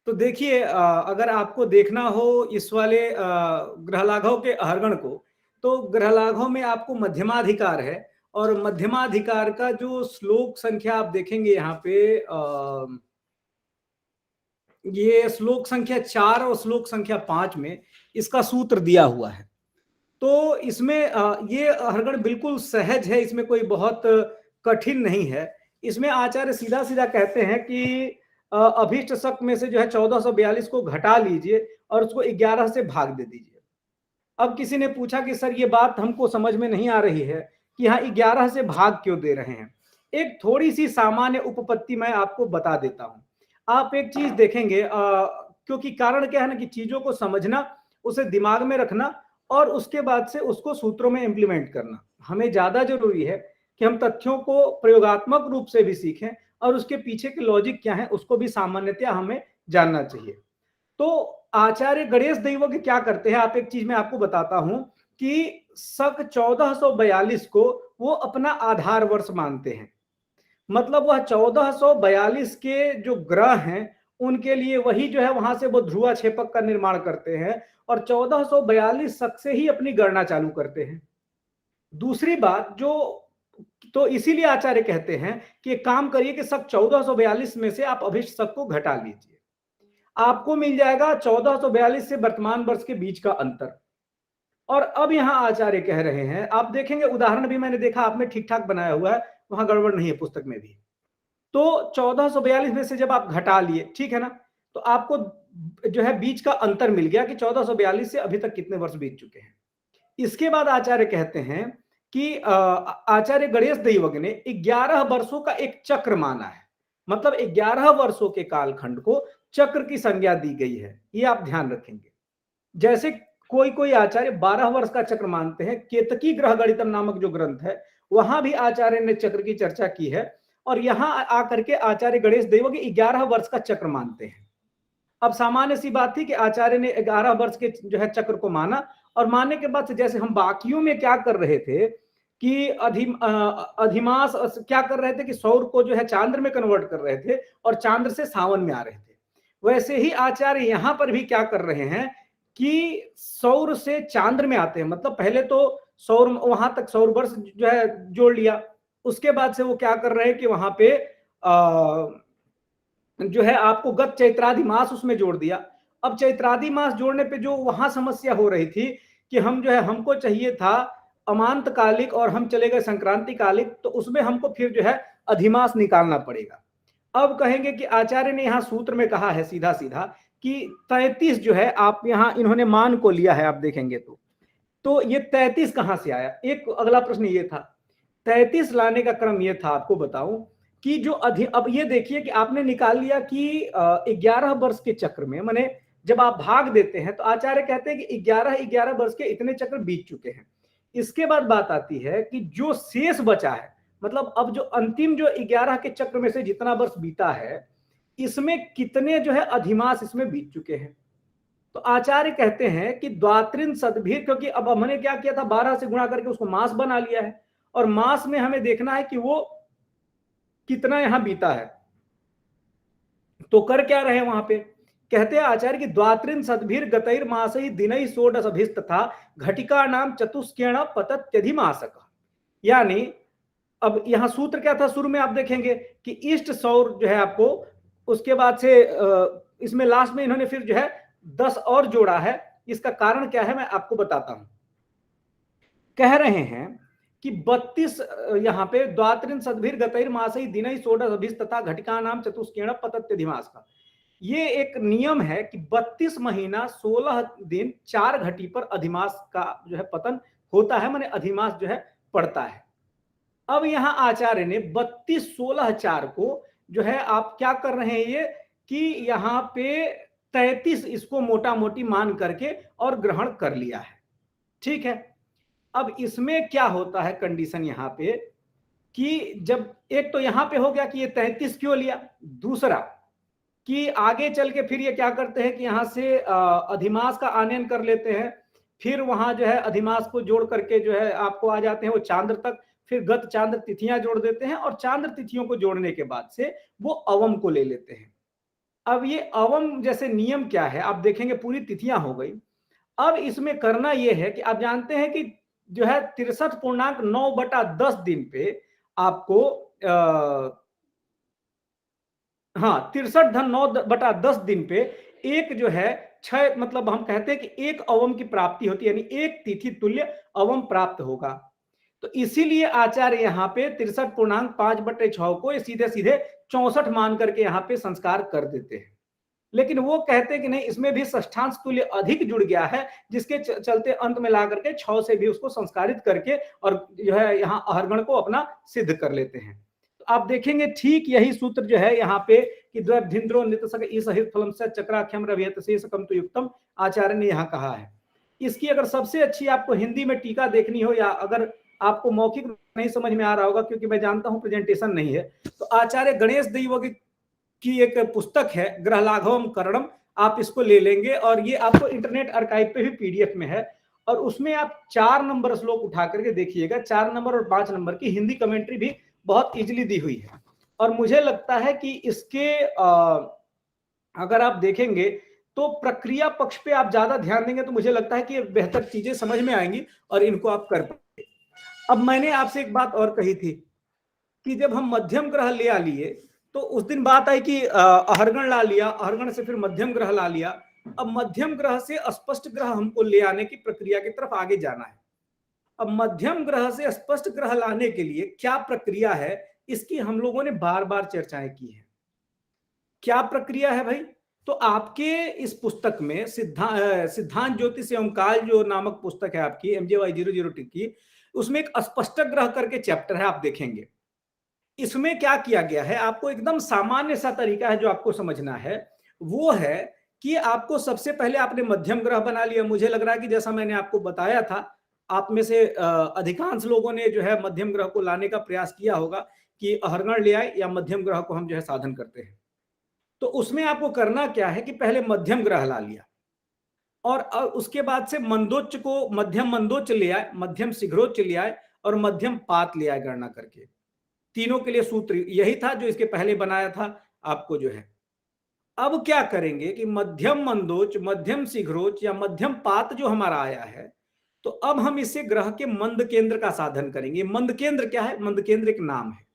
तो देखिए, अगर आपको देखना हो इस वाले ग्रहलाघव के हरगण को, तो ग्रहलाघव में आपको मध्यमाधिकार है, और मध्यमाधिकार का जो श्लोक संख्या आप देखेंगे यहाँ पे, ये श्लोक संख्या 4 और श्लोक संख्या 5 में इसका सूत्र दिया हुआ है। तो इसमें ये हरगण बिल्कुल सहज है, इसमें कोई बहुत कठिन नहीं है। इसमें आचार्य सीधा सीधा कहते हैं कि अभीष्ट शक में से जो है 1442 को घटा लीजिए और उसको 11 से भाग दे दीजिए। अब किसी ने पूछा कि सर ये बात हमको समझ में नहीं आ रही है कि यहाँ 11 से भाग क्यों दे रहे हैं। एक थोड़ी सी सामान्य उपपत्ति मैं आपको बता देता हूँ। आप एक चीज देखेंगे, क्योंकि कारण क्या है ना कि चीजों को समझना, उसे दिमाग में रखना और उसके बाद से उसको सूत्रों में इंप्लीमेंट करना हमें ज्यादा जरूरी है कि हम तथ्यों को प्रयोगात्मक रूप से भी सीखें और उसके पीछे के लॉजिक क्या है उसको भी सामान्यतया हमें जानना चाहिए। तो आचार्य गणेश दैवज्ञ क्या करते हैं, आप एक चीज मैं आपको बताता हूं कि शक 1442 को वो अपना आधार वर्ष मानते हैं। मतलब वह 1442 के जो ग्रह हैं उनके लिए वही जो है वहां से वो ध्रुवा क्षेपक का निर्माण करते हैं और 1442 शक से ही अपनी गणना चालू करते हैं। दूसरी बात जो, तो इसीलिए आचार्य कहते हैं कि एक काम करिए कि शक 1442 में से आप अभिष्ट शक को घटा लीजिए, आपको मिल जाएगा 1442 से वर्तमान वर्ष के बीच का अंतर। और अब यहां आचार्य कह रहे हैं, आप देखेंगे उदाहरण भी मैंने देखा आपने ठीक ठाक बनाया हुआ है, वहां गड़बड़ नहीं है पुस्तक में भी। तो 1442 में से जब आप घटा लिए, ठीक है ना, तो आपको जो है बीच का अंतर मिल गया कि 1442 से अभी तक कितने वर्ष बीत चुके हैं। इसके बाद आचार्य कहते हैं कि आचार्य गणेश दैवज्ञ ने 11 वर्षों का एक चक्र माना है, मतलब 11 वर्षों के कालखंड को चक्र की संज्ञा दी गई है, ये आप ध्यान रखेंगे। जैसे कोई आचार्य 12 वर्ष का चक्र मानते हैं, केतकी ग्रह गणितम नामक जो ग्रंथ है वहां भी आचार्य ने चक्र की चर्चा की है, और यहां आकर के आचार्य गणेश दैवज्ञ 11 वर्ष का चक्र मानते हैं। अब सामान्य सी बात थी कि आचार्य ने 11 वर्ष के जो है चक्र को माना, और मानने के बाद से जैसे हम बाकियों में क्या कर रहे थे कि अधिमास क्या कर रहे थे कि सौर को जो है चांद्र में कन्वर्ट कर रहे थे और चांद्र से सावन में आ रहे थे, वैसे ही आचार्य यहां पर भी क्या कर रहे हैं कि सौर से चांद्र में आते हैं। मतलब पहले तो सौर वहां तक सौर वर्ष जो है जोड़ लिया, उसके बाद से वो क्या कर रहे हैं कि वहां पे जो है आपको गत चैत्रादि मास उसमें जोड़ दिया। अब चैत्रादि मास जोड़ने पे जो वहां समस्या हो रही थी कि हम जो है हमको चाहिए था अमांत कालिक और हम चले गए संक्रांति कालिक, तो उसमें हमको फिर जो है अधिमास निकालना पड़ेगा। अब कहेंगे कि आचार्य ने यहाँ सूत्र में कहा है सीधा सीधा कि 33 जो है आप यहाँ इन्होंने मान को लिया है, आप देखेंगे तो ये 33 कहां से आया। एक अगला प्रश्न ये था, 33 लाने का क्रम ये था, आपको बताऊं कि जो अब ये देखिए कि आपने निकाल लिया कि 11 वर्ष के चक्र में, माने जब आप भाग देते हैं तो आचार्य कहते हैं कि 11 वर्ष के इतने चक्र बीत चुके हैं। इसके बाद बात आती है कि जो शेष बचा है, मतलब अब जो अंतिम जो 11 के चक्र में से जितना वर्ष बीता है इसमें कितने जो है अधिमास इसमें बीत चुके हैं। तो आचार्य कहते हैं कि द्वात्रिन सदभीर, क्योंकि अब हमने क्या किया था 12 से गुणा करके उसको मास बना लिया है, और मास में हमें देखना है कि वो कितना यहां बीता है। तो कर क्या रहे वहां पे, कहते हैं आचार्य कि द्वात्रिन सदभीर गतैर मासहि दिनहि षोडश अभिस्त था घटिका नाम चतुष्केण पतत्यधिमासक। यानी अब यहां सूत्र क्या था, शुरू में आप देखेंगे कि इष्ट सौर जो है आपको, उसके बाद से इसमें लास्ट में इन्होंने फिर जो है 10 और जोड़ा है। इसका कारण क्या है मैं आपको बताता हूं। कह रहे हैं कि 32 यहाँ पे द्वात्रिन सदभीर गतैर मासहि दिनहि षोडश अभिस्त तथा घटिका नाम चतुष्केण पतत्यधिमास का, ये एक नियम है कि 32 महीना 16 दिन 4 घटी पर अधिमास का जो है पतन होता है, माने अधिमास जो है पड़ता है। अब यहां आचार्य ने 32 16 4 को जो है आप क्या कर रहे हैं ये कि यहां पे 33 इसको मोटा मोटी मान करके और ग्रहण कर लिया है। ठीक है, अब इसमें क्या होता है कंडीशन यहां पे कि जब एक तो यहां पे हो गया कि ये 33 क्यों लिया, दूसरा कि आगे चल के फिर ये क्या करते हैं कि यहां से अधिमास का आनयन कर लेते हैं, फिर वहां जो है अधिमास को जोड़ करके जो है आपको आ जाते हैं वो चांद्र तक, फिर गत चांद्र तिथियां जोड़ देते हैं और चांद्र तिथियों को जोड़ने के बाद से वो अवम को ले लेते हैं। अब ये अवम जैसे नियम क्या है आप देखेंगे, पूरी तिथियां हो गई। अब इसमें करना यह है कि आप जानते हैं कि जो है 63.9/10 दिन पे आपको 63/9/10 दिन पे एक जो है 6 मतलब हम कहते हैं कि एक अवम की प्राप्ति होती है, यानी एक तिथि तुल्य अवम प्राप्त होगा। तो इसीलिए आचार्य यहाँ पे 63.5/6 को सीधे सीधे 64 मान करके यहाँ पे संस्कार कर देते हैं। लेकिन वो कहते हैं कि नहीं, इसमें भी षष्ठांश तुल्य अधिक जुड़ गया है, जिसके चलते अंत में ला करके 6 से भी उसको संस्कारित करके और जो है यहाँ अहर्गण को अपना सिद्ध कर लेते हैं। तो आप देखेंगे ठीक यही सूत्र जो है यहाँ पे कि द्वैधिंद्रो नितसक ईसहित फलम से चक्राख्यम रव्यत शेषकम तो युक्तम आचार्य ने यहाँ कहा है। इसकी अगर सबसे अच्छी आपको हिंदी में टीका देखनी हो, या अगर आपको मौखिक नहीं समझ में आ रहा होगा क्योंकि मैं जानता हूं प्रेजेंटेशन नहीं है, तो आचार्य गणेश दैवगी की एक पुस्तक है ग्रहलाघवम करणम, आप इसको ले लेंगे और ये आपको इंटरनेट आर्काइव पे भी पीडीएफ में है, और उसमें आप 4 नंबर श्लोक उठा करके देखिएगा। 4 नंबर और 5 नंबर की हिंदी कमेंट्री भी बहुत इजीली दी हुई है, और मुझे लगता है कि इसके अगर आप देखेंगे तो प्रक्रिया पक्ष पे आप ज्यादा ध्यान देंगे तो मुझे लगता है कि बेहतर चीजें समझ में आएंगी और इनको आप कर पाएंगे। अब मैंने आपसे एक बात और कही थी कि जब हम मध्यम ग्रह ले आ लिए तो उस दिन बात आई कि अहर्गण ला लिया, अहर्गण से फिर मध्यम ग्रह ला लिया। अब मध्यम ग्रह से स्पष्ट ग्रह हमको ले आने की प्रक्रिया की तरफ आगे जाना है। अब मध्यम ग्रह से स्पष्ट ग्रह लाने के लिए क्या प्रक्रिया है, इसकी हम लोगों ने बार बार चर्चाएं की है। क्या प्रक्रिया है भाई? तो आपके इस पुस्तक में सिद्धांत ज्योतिष एवं काल जो नामक पुस्तक है आपकी MJY 002 की, उसमें एक स्पष्ट ग्रह करके चैप्टर है, आप देखेंगे। इसमें क्या किया गया है, आपको एकदम सामान्य सा तरीका है जो आपको समझना है, वो है कि आपको सबसे पहले आपने मध्यम ग्रह बना लिया। मुझे लग रहा है कि जैसा मैंने आपको बताया था, आप में से अधिकांश लोगों ने जो है मध्यम ग्रह को लाने का प्रयास किया होगा कि अहर्गण ले आए या मध्यम ग्रह को हम जो है साधन करते हैं। तो उसमें आपको करना क्या है कि पहले मध्यम ग्रह ला लिया और उसके बाद से मंदोच्च को मध्यम मंदोच्च ले आए, मध्यम शीघ्रोच्च ले आए और मध्यम पात ले आए गणना करके। तीनों के लिए सूत्र यही था जो इसके पहले बनाया था आपको जो है। अब क्या करेंगे कि मध्यम मंदोच्च, मध्यम शीघ्रोच्च या मध्यम पात जो हमारा आया है, तो अब हम इसे ग्रह के मंद केंद्र का साधन करेंगे। मंद केंद्र क्या है? मंद केंद्र एक नाम है।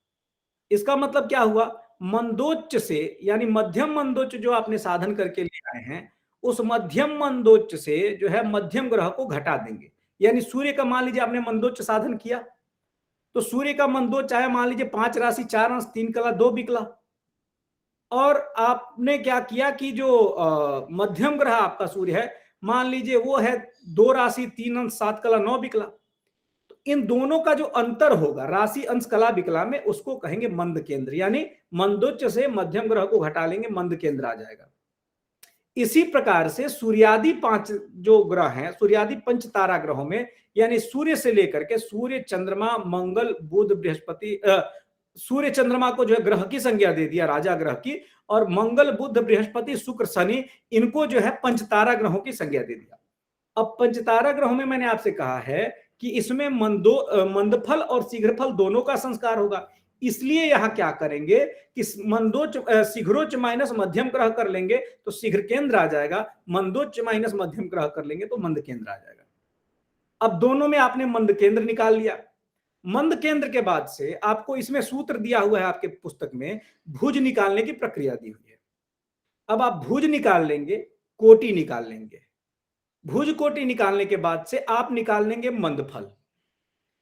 इसका मतलब क्या हुआ, मंदोच्च से यानी मध्यम मंदोच्च जो आपने साधन करके ले आए हैं, उस मध्यम मंदोच्च से जो है मध्यम ग्रह को घटा देंगे। यानी सूर्य का मान लीजिए आपने मंदोच्च साधन किया, तो सूर्य का मंदोच्च आया मान लीजिए 5 राशि 4 अंश 3 कला 2 बिकला, और आपने क्या किया कि जो मध्यम ग्रह आपका सूर्य है मान लीजिए वो है 2 राशि 3 अंश 7 कला 9 बिकला। तो इन दोनों का जो अंतर होगा राशि अंश कला बिकला में, उसको कहेंगे मंद केंद्र। यानी मंदोच्च से मध्यम ग्रह को घटा लेंगे, मंद केंद्र आ जाएगा। इसी प्रकार से सूर्यादि 5 जो ग्रह हैं, सूर्यादि 5 तारा ग्रहों में, यानी सूर्य से लेकर के सूर्य चंद्रमा मंगल बुध बृहस्पति, सूर्य चंद्रमा को जो है ग्रह की संज्ञा दे दिया, राजा ग्रह की, और मंगल बुध बृहस्पति शुक्र शनि इनको जो है 5 तारा ग्रहों की संज्ञा दे दिया। अब 5 तारा ग्रहों में मैंने आपसे कहा है कि इसमें मंदफल और शीघ्रफल दोनों का संस्कार होगा। इसलिए यहां क्या करेंगे कि मंदोच्च शीघ्रोच्च माइनस मध्यम ग्रह कर लेंगे तो शीघ्र केंद्र आ जाएगा, मंदोच्च माइनस मध्यम ग्रह कर लेंगे तो मंद केंद्र आ जाएगा। अब दोनों में आपने मंद केंद्र निकाल लिया। मंद केंद्र के बाद से आपको इसमें सूत्र दिया हुआ है आपके पुस्तक में, भुज निकालने की प्रक्रिया दी हुई है। अब आप भुज निकाल लेंगे, कोटि निकाल लेंगे। भुज कोटि निकालने के बाद से आप निकाल लेंगे मंदफल,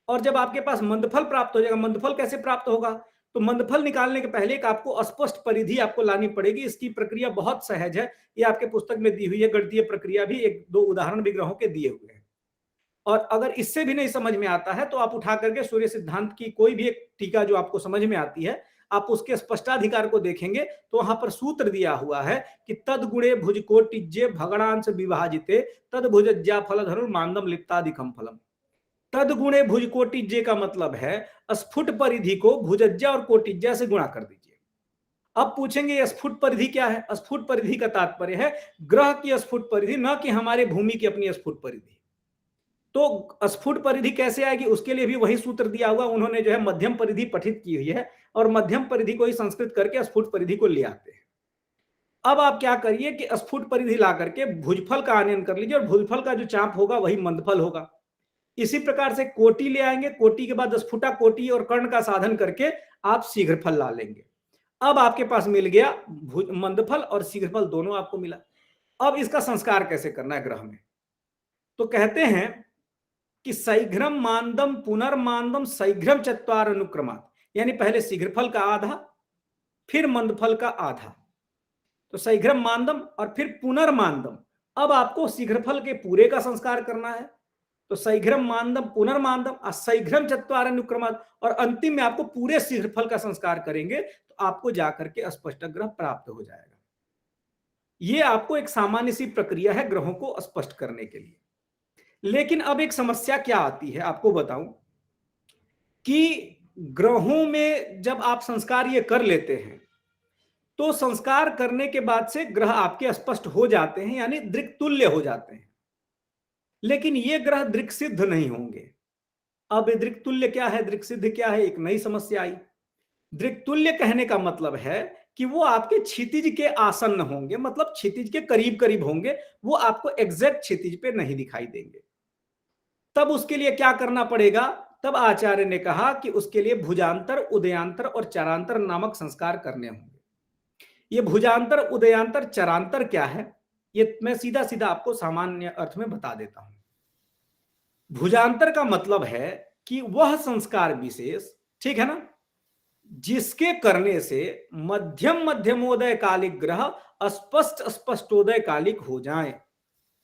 और जब आपके पास मंदफल प्राप्त हो जाएगा, मंदफल कैसे प्राप्त होगा, तो मंदफल निकालने के पहले एक आपको स्पष्ट परिधि आपको लानी पड़ेगी। इसकी प्रक्रिया बहुत सहज है, ये आपके पुस्तक में दी हुई है, गणितीय प्रक्रिया भी, एक दो उदाहरण भी ग्रहों के दिए हुए हैं। और अगर इससे भी नहीं समझ में आता है तो आप उठा करके सूर्य सिद्धांत की कोई भी एक टीका जो आपको समझ में आती है, आप उसके स्पष्टाधिकार को देखेंगे तो वहां पर सूत्र दिया हुआ है कि तद गुणे भुजकोटिज्ये भगणांश विभाजिते तद भुजज्या फल धनुर्मांदम लिप्ताधिकम फलम। तद गुणे भुजकोटिज्ये का मतलब है स्फुट परिधि को भुजज्या और कोटिज्या से गुणा कर दीजिए। अब पूछेंगे ये स्फुट परिधि क्या है? स्फुट परिधि का तात्पर्य है ग्रह की स्फुट परिधि, न कि हमारे भूमि की अपनी स्फुट परिधि। तो स्फुट परिधि कैसे आएगी, उसके लिए भी वही सूत्र दिया हुआ, उन्होंने जो है मध्यम परिधि पठित की हुई है और मध्यम परिधि को ही संस्कृत करके स्फुट परिधि को ले आते हैं। अब आप क्या करिए कि स्फुट परिधि ला करके भुजफल का आनयन कर लीजिए और भुजफल का जो चाप होगा वही मंदफल होगा। इसी प्रकार से कोटि ले आएंगे, कोटि के बाद स्फुटा कोटि और कर्ण का साधन करके आप शीघ्रफल ला लेंगे। अब आपके पास मिल गया मंदफल और शीघ्रफल, दोनों आपको मिला। अब इसका संस्कार कैसे करना है ग्रह में, तो कहते हैं कि शीघ्रम मानदम पुनर्मानदम शीघ्रम चत्वार अनुक्रमात्, यानी पहले शीघ्रफल का आधा फिर मंदफल का आधा, तो शीघ्रम मानदम और फिर पुनर्मानदम। अब आपको शीघ्रफल के पूरे का संस्कार करना है, तो शीघ्रम मानदम पुनर्मानदम और शीघ्रम चत्वार अनुक्रमात्, और अंतिम में आपको पूरे शीघ्रफल का संस्कार करेंगे तो आपको जाकर के स्पष्ट ग्रह प्राप्त हो जाएगा। ये आपको एक सामान्य सी प्रक्रिया है ग्रहों को स्पष्ट करने के लिए। लेकिन अब एक समस्या क्या आती है आपको बताऊं कि ग्रहों में जब आप संस्कार ये कर लेते हैं तो संस्कार करने के बाद से ग्रह आपके स्पष्ट हो जाते हैं, यानी दृक् तुल्य हो जाते हैं, लेकिन ये ग्रह दृक् सिद्ध नहीं होंगे। अब दृक् तुल्य क्या है, दृक् सिद्ध क्या है, एक नई समस्या आई। दृक् तुल्य कहने का मतलब है कि वो आपके क्षितिज के आसन्न होंगे, मतलब क्षितिज के करीब करीब होंगे, वो आपको एग्जैक्ट क्षितिज पे नहीं दिखाई देंगे। तब उसके लिए क्या करना पड़ेगा, तब आचार्य ने कहा कि उसके लिए भुजांतर, उदयांतर और चरांतर नामक संस्कार करने होंगे। ये भुजांतर, उदयांतर, चरांतर क्या है, ये मैं सीधा सीधा आपको सामान्य अर्थ में बता देता हूं। भुजांतर का मतलब है कि वह संस्कार विशेष, ठीक है ना, जिसके करने से मध्यम मध्यमोदय कालिक ग्रह स्पष्ट स्पष्टोदय कालिक हो जाएं।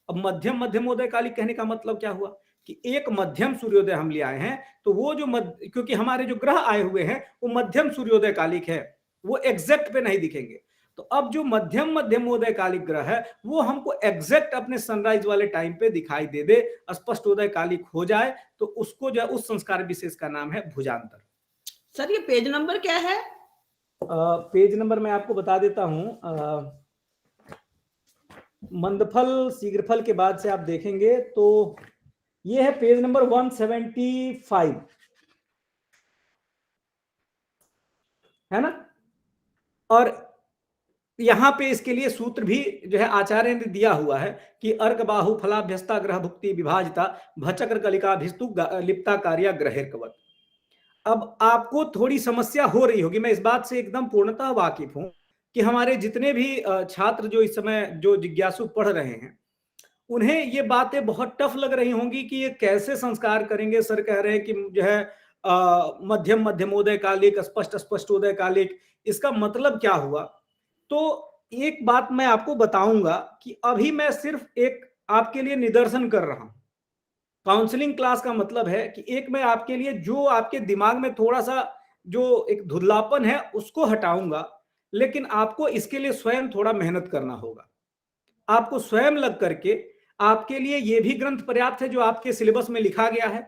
अब मध्यम मध्यमोदय कालिक कहने का मतलब क्या हुआ कि एक मध्यम सूर्योदय हम ले आए हैं, तो वो जो क्योंकि हमारे जो ग्रह आए हुए हैं वो मध्यम सूर्योदय कालिक है, वो एग्जैक्ट पे नहीं दिखेंगे। तो अब जो मध्यम मध्यमोदय कालिक ग्रह है वो हमको एग्जैक्ट अपने सनराइज वाले टाइम पे दिखाई दे दे, स्पष्टोदय कालिक हो जाए, तो उसको जो है उस संस्कार विशेष का नाम है भुजांतर। सर ये पेज नंबर क्या है? पेज नंबर मैं आपको बता देता हूं। मंदफल शीघ्रफल के बाद से आप देखेंगे तो ये है पेज नंबर 175, है ना। और यहां पे इसके लिए सूत्र भी जो है आचार्य ने दिया हुआ है कि अर्क बाहु फलाभ्यस्ता ग्रह भुक्ति विभाजिता भचक्र कलिकाभिस्तु लिप्ता कार्या ग्रहेर्कवत। अब आपको थोड़ी समस्या हो रही होगी, मैं इस बात से एकदम पूर्णतः वाकिफ हूं कि हमारे जितने भी छात्र जो इस समय जो जिज्ञासु पढ़ रहे हैं उन्हें ये बातें बहुत टफ लग रही होंगी कि ये कैसे संस्कार करेंगे। सर कह रहे हैं कि जो है मध्यम मध्यमोदय कालिक, स्पष्ट स्पष्टोदय कालिक, इसका मतलब क्या हुआ। तो एक बात मैं आपको बताऊंगा कि अभी मैं सिर्फ एक आपके लिए निदर्शन कर रहा हूं। काउंसलिंग क्लास का मतलब है कि एक मैं आपके लिए जो आपके दिमाग में थोड़ा सा जो एक धुंधलापन है उसको हटाऊंगा, लेकिन आपको इसके लिए स्वयं थोड़ा मेहनत करना होगा। आपको स्वयं लग करके, आपके लिए ये भी ग्रंथ पर्याप्त है जो आपके सिलेबस में लिखा गया है।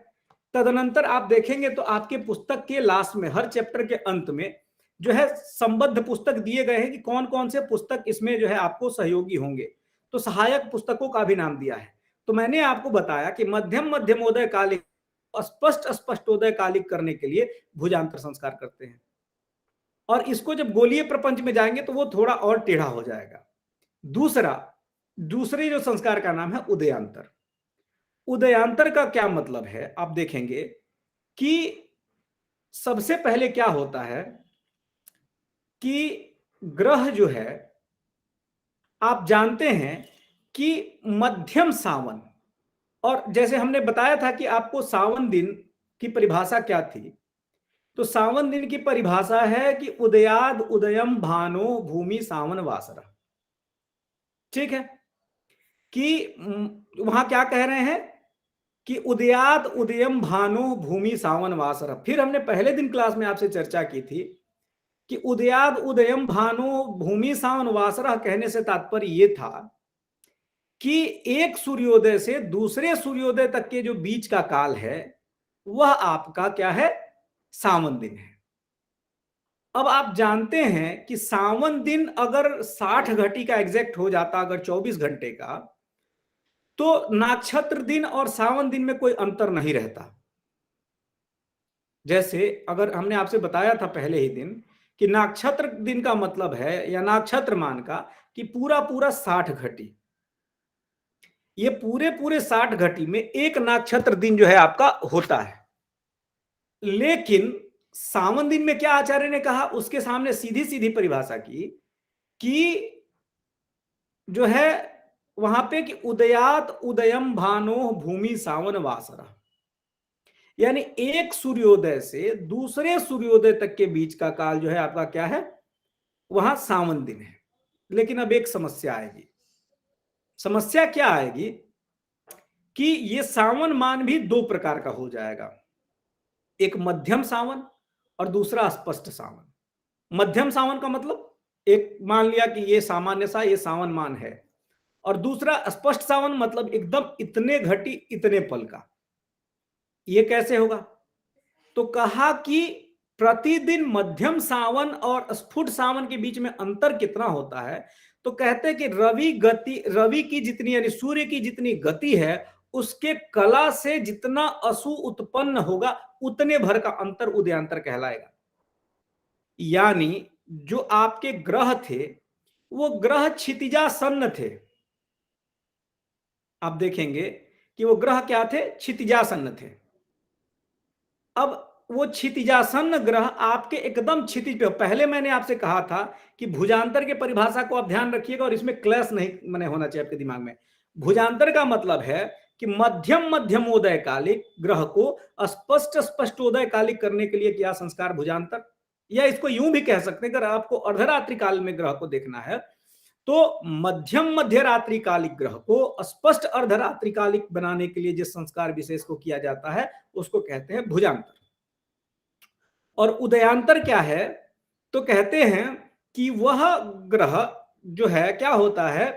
तदनंतर आप देखेंगे तो आपके पुस्तक के लास्ट में, हर चैप्टर के अंत में जो है संबद्ध पुस्तक दिए गए हैं कि कौन कौन से पुस्तक इसमें जो है आपको सहयोगी होंगे। तो सहायक पुस्तकों का भी नाम दिया है। तो मैंने आपको बताया कि मध्यम मध्यमोदय कालिक, स्पष्ट स्पष्टोदय कालिक करने के लिए भुजांतर संस्कार करते हैं, और इसको जब गोलीय प्रपंच में जाएंगे तो वो थोड़ा और टेढ़ा हो जाएगा। दूसरे जो संस्कार का नाम है उदयांतर। उदयांतर का क्या मतलब है, आप देखेंगे कि सबसे पहले क्या होता है कि ग्रह जो है, आप जानते हैं कि मध्यम सावन, और जैसे हमने बताया था कि आपको सावन दिन की परिभाषा क्या थी, तो सावन दिन की परिभाषा है कि उदयाद उदयम भानो भूमि सावन वासरा। ठीक है, कि वहां क्या कह रहे हैं कि उदयाद उदयम भानो भूमि सावन वासरा। फिर हमने पहले दिन क्लास में आपसे चर्चा की थी कि उदयाद उदयम भानो भूमि सावन वासरा कहने से तात्पर्य यह था कि एक सूर्योदय से दूसरे सूर्योदय तक के जो बीच का काल है वह आपका क्या है, सावन दिन है। अब आप जानते हैं कि सावन दिन अगर 60 घटी का एग्जैक्ट हो जाता, अगर 24 घंटे का, तो नक्षत्र दिन और सावन दिन में कोई अंतर नहीं रहता। जैसे अगर हमने आपसे बताया था पहले ही दिन कि नक्षत्र दिन का मतलब है या नक्षत्र मान का कि पूरा पूरा 60 घटी, ये पूरे पूरे 60 घटी में एक नक्षत्र दिन जो है आपका होता है। लेकिन सावन दिन में क्या आचार्य ने कहा, उसके सामने सीधी सीधी परिभाषा की कि जो है वहां पे कि उदयात उदयम भानो भूमि सावन वासरा, यानी एक सूर्योदय से दूसरे सूर्योदय तक के बीच का काल जो है आपका क्या है, वहां सावन दिन है। लेकिन अब एक समस्या आएगी। समस्या क्या आएगी कि ये सावन मान भी दो प्रकार का हो जाएगा, एक मध्यम सावन और दूसरा स्पष्ट सावन। मध्यम सावन का मतलब एक मान लिया कि ये सामान्य सा ये सावन मान है, और दूसरा स्पष्ट सावन मतलब एकदम इतने घटी इतने पल का। ये कैसे होगा? तो कहा कि प्रतिदिन मध्यम सावन और स्फुट सावन के बीच में अंतर कितना होता है, तो कहते हैं कि रवि की जितनी यानी सूर्य की जितनी गति है उसके कला से जितना असु उत्पन्न होगा उतने भर का अंतर उदयांतर कहलाएगा। यानी जो आपके ग्रह थे वो ग्रह क्षितिजासन्न थे। आप देखेंगे कि वो ग्रह क्या थे, क्षितिजासन्न थे। अब वो क्षितिजासन्न ग्रह आपके एकदम क्षितिज पे, पहले मैंने आपसे कहा था कि भुजांतर के परिभाषा को आप ध्यान रखिएगा और इसमें क्लैश नहीं मने होना चाहिए आपके दिमाग में। भुजांतर का मतलब है कि मध्यमोदय कालिक ग्रह को स्पष्टोदय कालिक करने के लिए किया संस्कार भुजांतर, या इसको यूं भी कह सकते हैं अगर आपको अर्धरात्रि काल में ग्रह को देखना है तो मध्य रात्रि कालिक ग्रह को स्पष्ट अर्धरात्रि कालिक बनाने के लिए जिस संस्कार विशेष को किया जाता है उसको कहते हैं भुजांतर। और उदयांतर क्या है, तो कहते हैं कि वह ग्रह जो है क्या होता है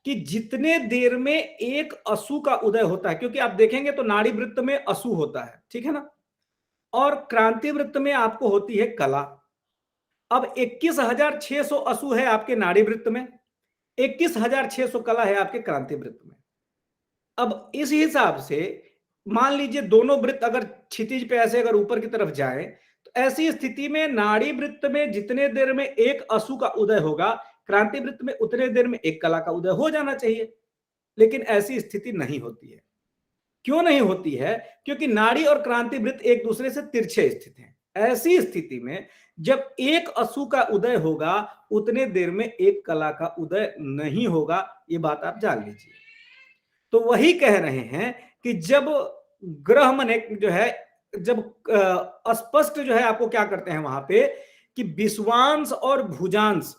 कि जितने देर में एक असु का उदय होता है, क्योंकि आप देखेंगे तो नाड़ी वृत्त में असु होता है, ठीक है ना, और क्रांति वृत्त में आपको होती है कला। अब 21,600 असु है आपके नाड़ी वृत्त में, 21,600 कला है आपके क्रांति वृत्त में। अब इस हिसाब से मान लीजिए दोनों वृत्त अगर क्षितिज पे ऐसे अगर ऊपर की तरफ जाए तो ऐसी स्थिति में नाड़ी वृत्त में जितने देर में एक असु का उदय होगा क्रांति वृत्त में उतने देर में एक कला का उदय हो जाना चाहिए। लेकिन ऐसी स्थिति नहीं होती है। क्यों नहीं होती है? क्योंकि नाड़ी और क्रांति वृत्त एक दूसरे से तिरछे स्थित हैं। ऐसी स्थिति में जब एक असु का उदय होगा उतने देर में एक कला का उदय नहीं होगा, ये बात आप जान लीजिए। तो वही कह रहे हैं कि जब ग्रह मने जो है जब स्पष्ट जो है आपको क्या करते हैं वहां पे कि विश्वांश और भुजांश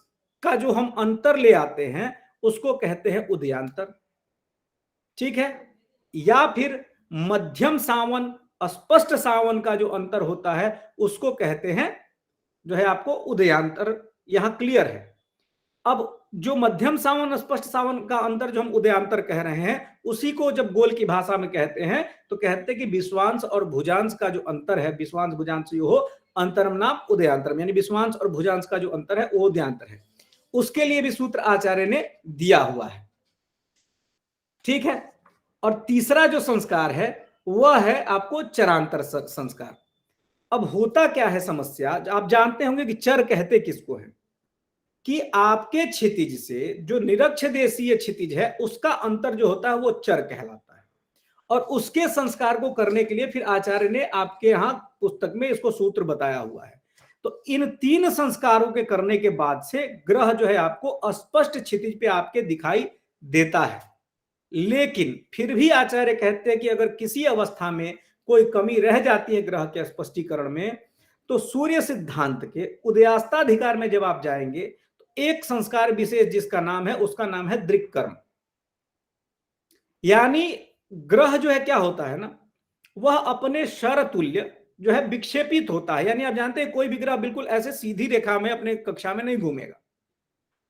का जो हम अंतर ले आते हैं उसको कहते हैं उदयांतर, ठीक है। या फिर मध्यम सावन स्पष्ट सावन का जो अंतर होता है उसको कहते हैं जो है आपको उदयांतर। यहां क्लियर है। अब जो मध्यम सावन स्पष्ट सावन का अंतर जो हम उदयांतर कह रहे हैं उसी को जब गोल की भाषा में कहते हैं तो कहते हैं कि विश्वांश और भुजांश का जो अंतर है, विश्वांश भुजांश यो हो अंतरम नाम उदयांतरम, यानी विश्वांश और भुजांश का जो अंतर है वो उदयांतर है। उसके लिए भी सूत्र आचार्य ने दिया हुआ है, ठीक है। और तीसरा जो संस्कार है वह है आपको चरांतर संस्कार। अब होता क्या है समस्या, आप जानते होंगे कि चर कहते किसको है कि आपके क्षितिज से जो निरक्ष देशीय क्षितिज है उसका अंतर जो होता है वो चर कहलाता है। और उसके संस्कार को करने के लिए फिर आचार्य ने आपके यहां पुस्तक में इसको सूत्र बताया हुआ है। तो इन तीन संस्कारों के करने के बाद से ग्रह जो है आपको स्पष्ट क्षितिज पे आपके दिखाई देता है। लेकिन फिर भी आचार्य कहते हैं कि अगर किसी अवस्था में कोई कमी रह जाती है ग्रह के स्पष्टीकरण में तो सूर्य सिद्धांत के उदयास्ताधिकार में जब आप जाएंगे तो एक संस्कार विशेष जिसका नाम है, उसका नाम है दृक्कर्म। यानी ग्रह जो है क्या होता है ना, वह अपने शर तुल्य जो है विक्षेपित होता है। यानी आप जानते हैं कोई भी ग्रह बिल्कुल ऐसे सीधी रेखा में अपने कक्षा में नहीं घूमेगा,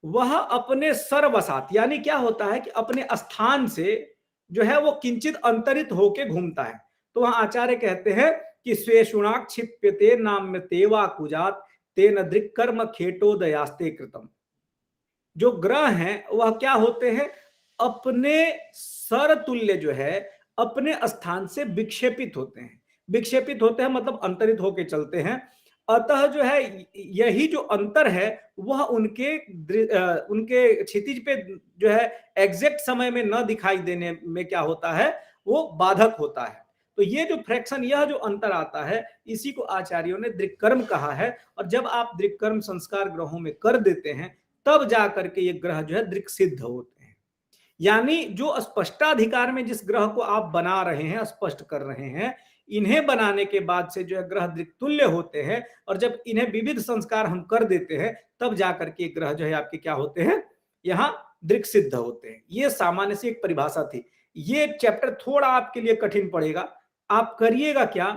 वह अपने सर्वसात यानी क्या होता है कि अपने स्थान से जो है वो किंचित अंतरित होके घूमता है। तो वहां आचार्य कहते हैं कि स्वेशुणाक क्षिप्यते नाम्य तेवा कुजात तेन दृक्कर्म खेटोदयास्ते कृतम। जो ग्रह हैं वह क्या होते हैं, अपने सरतुल्य जो है अपने स्थान से विक्षेपित होते हैं। विक्षेपित होते हैं मतलब अंतरित होके चलते हैं। अतः जो है यही जो अंतर है वह उनके क्षितिज पे जो है एग्जैक्ट समय में न दिखाई देने में क्या होता है, वो बाधक होता है। तो ये जो फ्रैक्शन, यह जो अंतर आता है, इसी को आचार्यों ने दृक्कर्म कहा है। और जब आप दृक्कर्म संस्कार ग्रहों में कर देते हैं तब जाकर के ये ग्रह जो है दृक् सिद्ध होते हैं। यानी जो स्पष्टाधिकार में जिस ग्रह को आप बना रहे हैं, स्पष्ट कर रहे हैं, इन्हें बनाने के बाद से जो है ग्रह दृक्तुल्य होते हैं। और जब इन्हें विविध संस्कार हम कर देते हैं तब जाकर के ग्रह जो है आपके क्या होते हैं, यहाँ दृक् सिद्ध होते हैं। ये सामान्य से एक परिभाषा थी। ये चैप्टर थोड़ा आपके लिए कठिन पड़ेगा। आप करिएगा क्या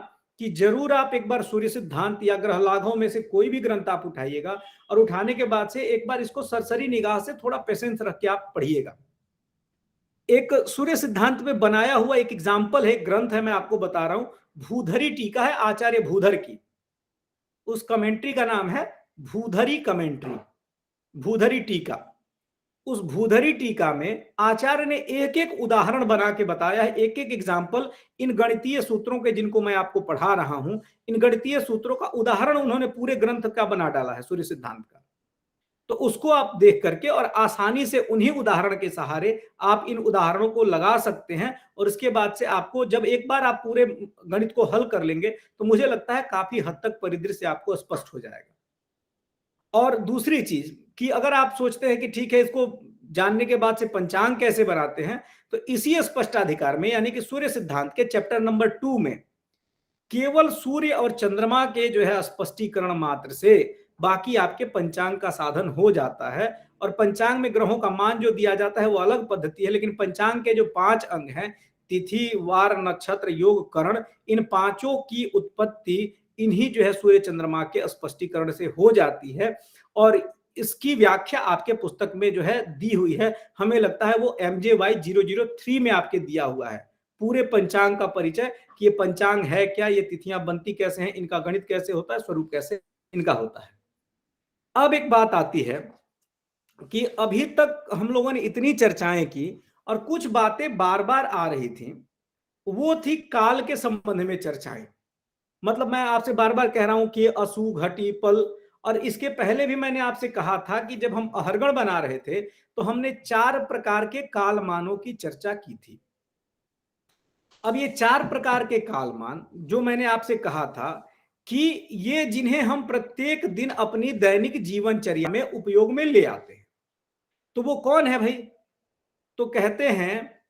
कि जरूर आप एक बार सूर्य सिद्धांत या ग्रह लाघवों में से कोई भी ग्रंथ आप उठाइएगा और उठाने के बाद से एक बार इसको सरसरी निगाह से थोड़ा पेशेंस रख के आप पढ़िएगा। एक सूर्य सिद्धांत में बनाया हुआ एक एग्जाम्पल है, ग्रंथ है, मैं आपको बता रहा हूं, भूधरी टीका है आचार्य भूधर की। उस कमेंट्री का नाम है भूधरी कमेंट्री, भूधरी टीका। उस भूधरी टीका में आचार्य ने एक एक उदाहरण बना के बताया है, एक एक एग्जाम्पल। इन गणितीय सूत्रों के जिनको मैं आपको पढ़ा रहा हूं, इन गणितीय सूत्रों का उदाहरण उन्होंने पूरे ग्रंथ का बना डाला है सूर्य सिद्धांत का। तो उसको आप देख करके और आसानी से उन्हीं उदाहरण के सहारे आप इन उदाहरणों को लगा सकते हैं। और इसके बाद से आपको जब एक बार आप पूरे गणित को हल कर लेंगे तो मुझे लगता है काफी हद तक परिदृश्य आपको स्पष्ट हो जाएगा। और दूसरी चीज कि अगर आप सोचते हैं कि ठीक है इसको जानने के बाद से पंचांग कैसे बनाते हैं, तो इसी स्पष्टाधिकार में यानी कि सूर्य सिद्धांत के चैप्टर नंबर 2 में केवल सूर्य और चंद्रमा के जो है स्पष्टीकरण मात्र से बाकी आपके पंचांग का साधन हो जाता है। और पंचांग में ग्रहों का मान जो दिया जाता है वो अलग पद्धति है, लेकिन पंचांग के जो 5 अंग हैं, तिथि, वार, नक्षत्र, योग, करण, इन पांचों की उत्पत्ति इन्हीं जो है सूर्य चंद्रमा के स्पष्टीकरण से हो जाती है। और इसकी व्याख्या आपके पुस्तक में जो है दी हुई है, हमें लगता है वो MJY 003 में आपके दिया हुआ है, पूरे पंचांग का परिचय कि ये पंचांग है क्या, ये तिथियां बनती कैसे हैं, इनका गणित कैसे होता है, स्वरूप कैसे इनका होता है। अब एक बात आती है कि अभी तक हम लोगों ने इतनी चर्चाएं की और कुछ बातें बार बार आ रही थी, वो थी काल के संबंध में चर्चाएं। मतलब मैं आपसे बार बार कह रहा हूं कि असु, घटी, पल, और इसके पहले भी मैंने आपसे कहा था कि जब हम अहरगण बना रहे थे तो हमने 4 प्रकार के कालमानों की चर्चा की थी। अब ये 4 प्रकार के कालमान जो मैंने आपसे कहा था कि ये जिन्हें हम प्रत्येक दिन अपनी दैनिक जीवनचर्या में उपयोग में ले आते हैं, तो वो कौन है भाई? तो कहते हैं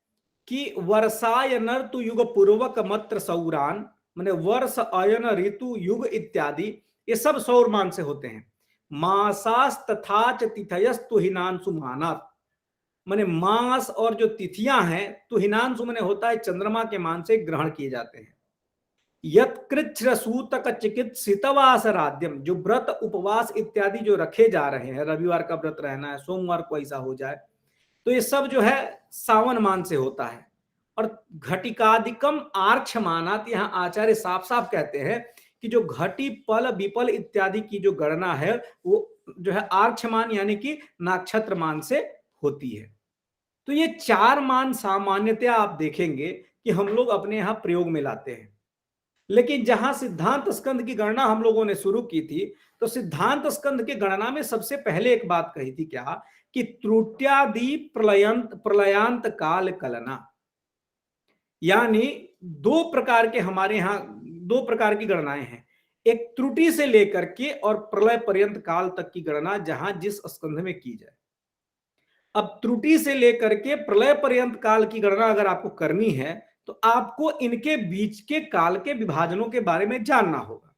कि वर्षायन ऋतु युग पूर्वक मत्र सौरान, माने वर्ष, अयन, ऋतु, युग इत्यादि ये सब सौरमान से होते हैं। मासास तथाच तिथयस्तु हिनांशु मानात, माने मास और जो तिथियां हैं तुहिनांशु माने होता है चंद्रमा के मान से ग्रहण किए जाते हैं। यत्कृच्छ्रसूतक चिकित्सितवास राध्यम, जो व्रत उपवास इत्यादि जो रखे जा रहे हैं, रविवार का व्रत रहना है, सोमवार को ऐसा हो जाए, तो ये सब जो है सावन मान से होता है। और घटिकादिकम आर्क्षमानात, यहाँ आचार्य साफ साफ कहते हैं कि जो घटी, पल, विपल इत्यादि की जो गणना है वो जो है आर्क्षमान यानी कि नक्षत्र मान से होती है। तो ये 4 मान सामान्यतया आप देखेंगे कि हम लोग अपने यहाँ प्रयोग में लाते हैं। लेकिन जहां सिद्धांत स्कंद की गणना हम लोगों ने शुरू की थी, तो सिद्धांत स्कंद की गणना में सबसे पहले एक बात कही थी क्या, कि त्रुट्यादि प्रलयांत काल कलना, यानी 2 प्रकार के हमारे यहाँ 2 प्रकार की गणनाएं हैं। एक त्रुटि से लेकर के और प्रलय पर्यंत काल तक की गणना जहां जिस स्कंध में की जाए। अब त्रुटि से लेकर के प्रलय पर्यंत काल की गणना अगर आपको करनी है तो आपको इनके बीच के काल के विभाजनों के बारे में जानना होगा।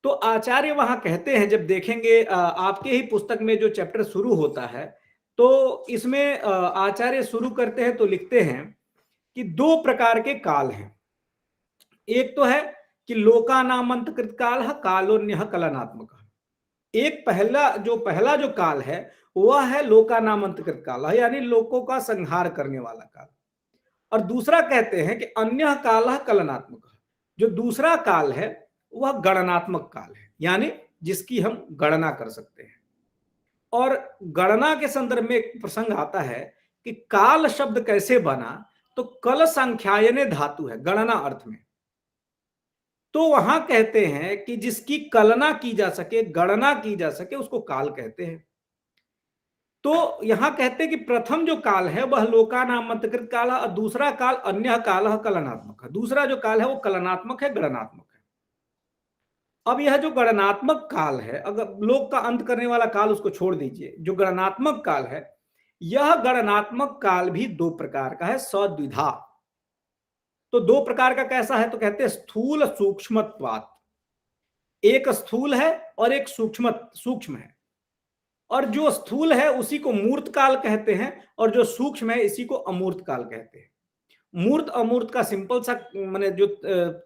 तो आचार्य वहां कहते हैं, जब देखेंगे आपके ही पुस्तक में जो चैप्टर शुरू होता है, तो इसमें आचार्य शुरू करते हैं तो लिखते हैं कि 2 प्रकार के काल हैं। एक तो है कि लोकानामंतकृत काल है, कालोन्यः कलनात्मक। एक पहला जो काल है वह है लोकानामंतकृत काल, यानी लोगों का संहार करने वाला काल। और दूसरा कहते हैं कि अन्य काल है कलनात्मक। जो दूसरा काल है वह गणनात्मक काल है, यानी जिसकी हम गणना कर सकते हैं। और गणना के संदर्भ में एक प्रसंग आता है कि काल शब्द कैसे बना, तो कल संख्यायने धातु है गणना अर्थ में। तो वहां कहते हैं कि जिसकी कलना की जा सके, गणना की जा सके, उसको काल कहते हैं। तो यहां कहते हैं कि प्रथम जो काल है वह लोकानामंतकृत काल है, और दूसरा काल अन्य काल है कलनात्मक है। दूसरा जो काल है वो कलनात्मक है, गणनात्मक है। अब यह जो गणनात्मक काल है, अगर लोक का अंत करने वाला काल उसको छोड़ दीजिए, जो गणनात्मक काल है, यह गणनात्मक काल भी 2 प्रकार का है, सद्विधा। तो 2 प्रकार का कैसा है, तो कहते हैं स्थूल सूक्ष्मत्वात्। एक स्थूल है और एक सूक्ष्म है। और जो स्थूल है उसी को मूर्त काल कहते हैं, और जो सूक्ष्म है इसी को अमूर्त काल कहते हैं। मूर्त अमूर्त का सिंपल सा माने जो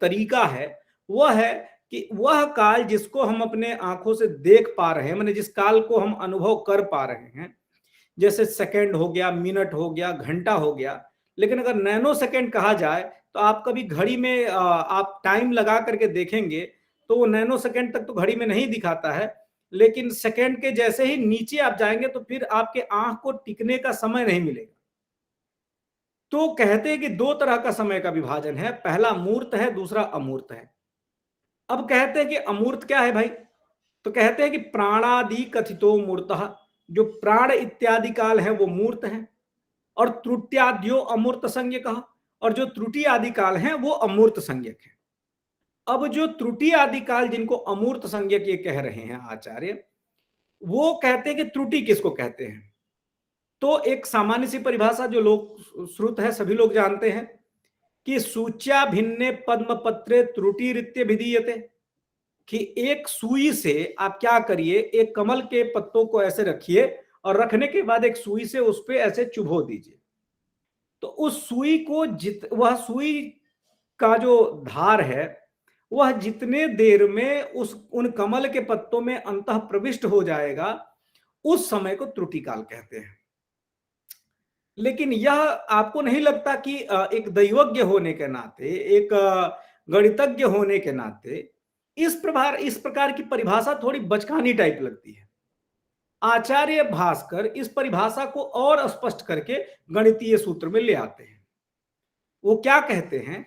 तरीका है वह है कि वह काल जिसको हम अपने आंखों से देख पा रहे हैं, माने जिस काल को हम अनुभव कर पा रहे हैं, जैसे सेकंड हो गया, मिनट हो गया, घंटा हो गया। लेकिन अगर नैनो सेकंड कहा जाए तो आप कभी घड़ी में आप टाइम लगा करके देखेंगे तो वो नैनो सेकंड तक तो घड़ी में नहीं दिखाता है, लेकिन सेकंड के जैसे ही नीचे आप जाएंगे तो फिर आपके आंख को टिकने का समय नहीं मिलेगा। तो कहते हैं कि 2 तरह का समय का विभाजन है, पहला मूर्त है, दूसरा अमूर्त है। अब कहते हैं कि अमूर्त क्या है भाई, तो कहते हैं कि प्राणादि कथितो मूर्तः, जो प्राण इत्यादि काल है वो मूर्त है, और त्रुट्याद्यो अमूर्त संज्ञक, और जो त्रुटि आदि काल है वो अमूर्त संज्ञक है। अब जो त्रुटि आदि काल जिनको अमूर्त संज्ञक ये कह रहे हैं आचार्य, वो कहते हैं कि त्रुटि किसको कहते हैं। तो एक सामान्य सी परिभाषा जो लोग श्रुत है, सभी लोग जानते हैं कि सूच्या भिन्ने पद्म पत्रे त्रुटिरित्य विधीयते, कि एक सुई से आप क्या करिए, एक कमल के पत्तों को ऐसे रखिए और रखने के बाद एक सुई से उस पे ऐसे चुभो दीजिए। तो उस सुई को वह सुई का जो धार है वह जितने देर में उन कमल के पत्तों में अंतः प्रविष्ट हो जाएगा, उस समय को त्रुटि काल कहते हैं। लेकिन यह आपको नहीं लगता कि एक दैवज्ञ होने के नाते, एक गणितज्ञ होने के नाते इस प्रकार की परिभाषा थोड़ी बचकानी टाइप लगती है। आचार्य भास्कर इस परिभाषा को और स्पष्ट करके गणितीय सूत्र में ले आते हैं। वो क्या कहते हैं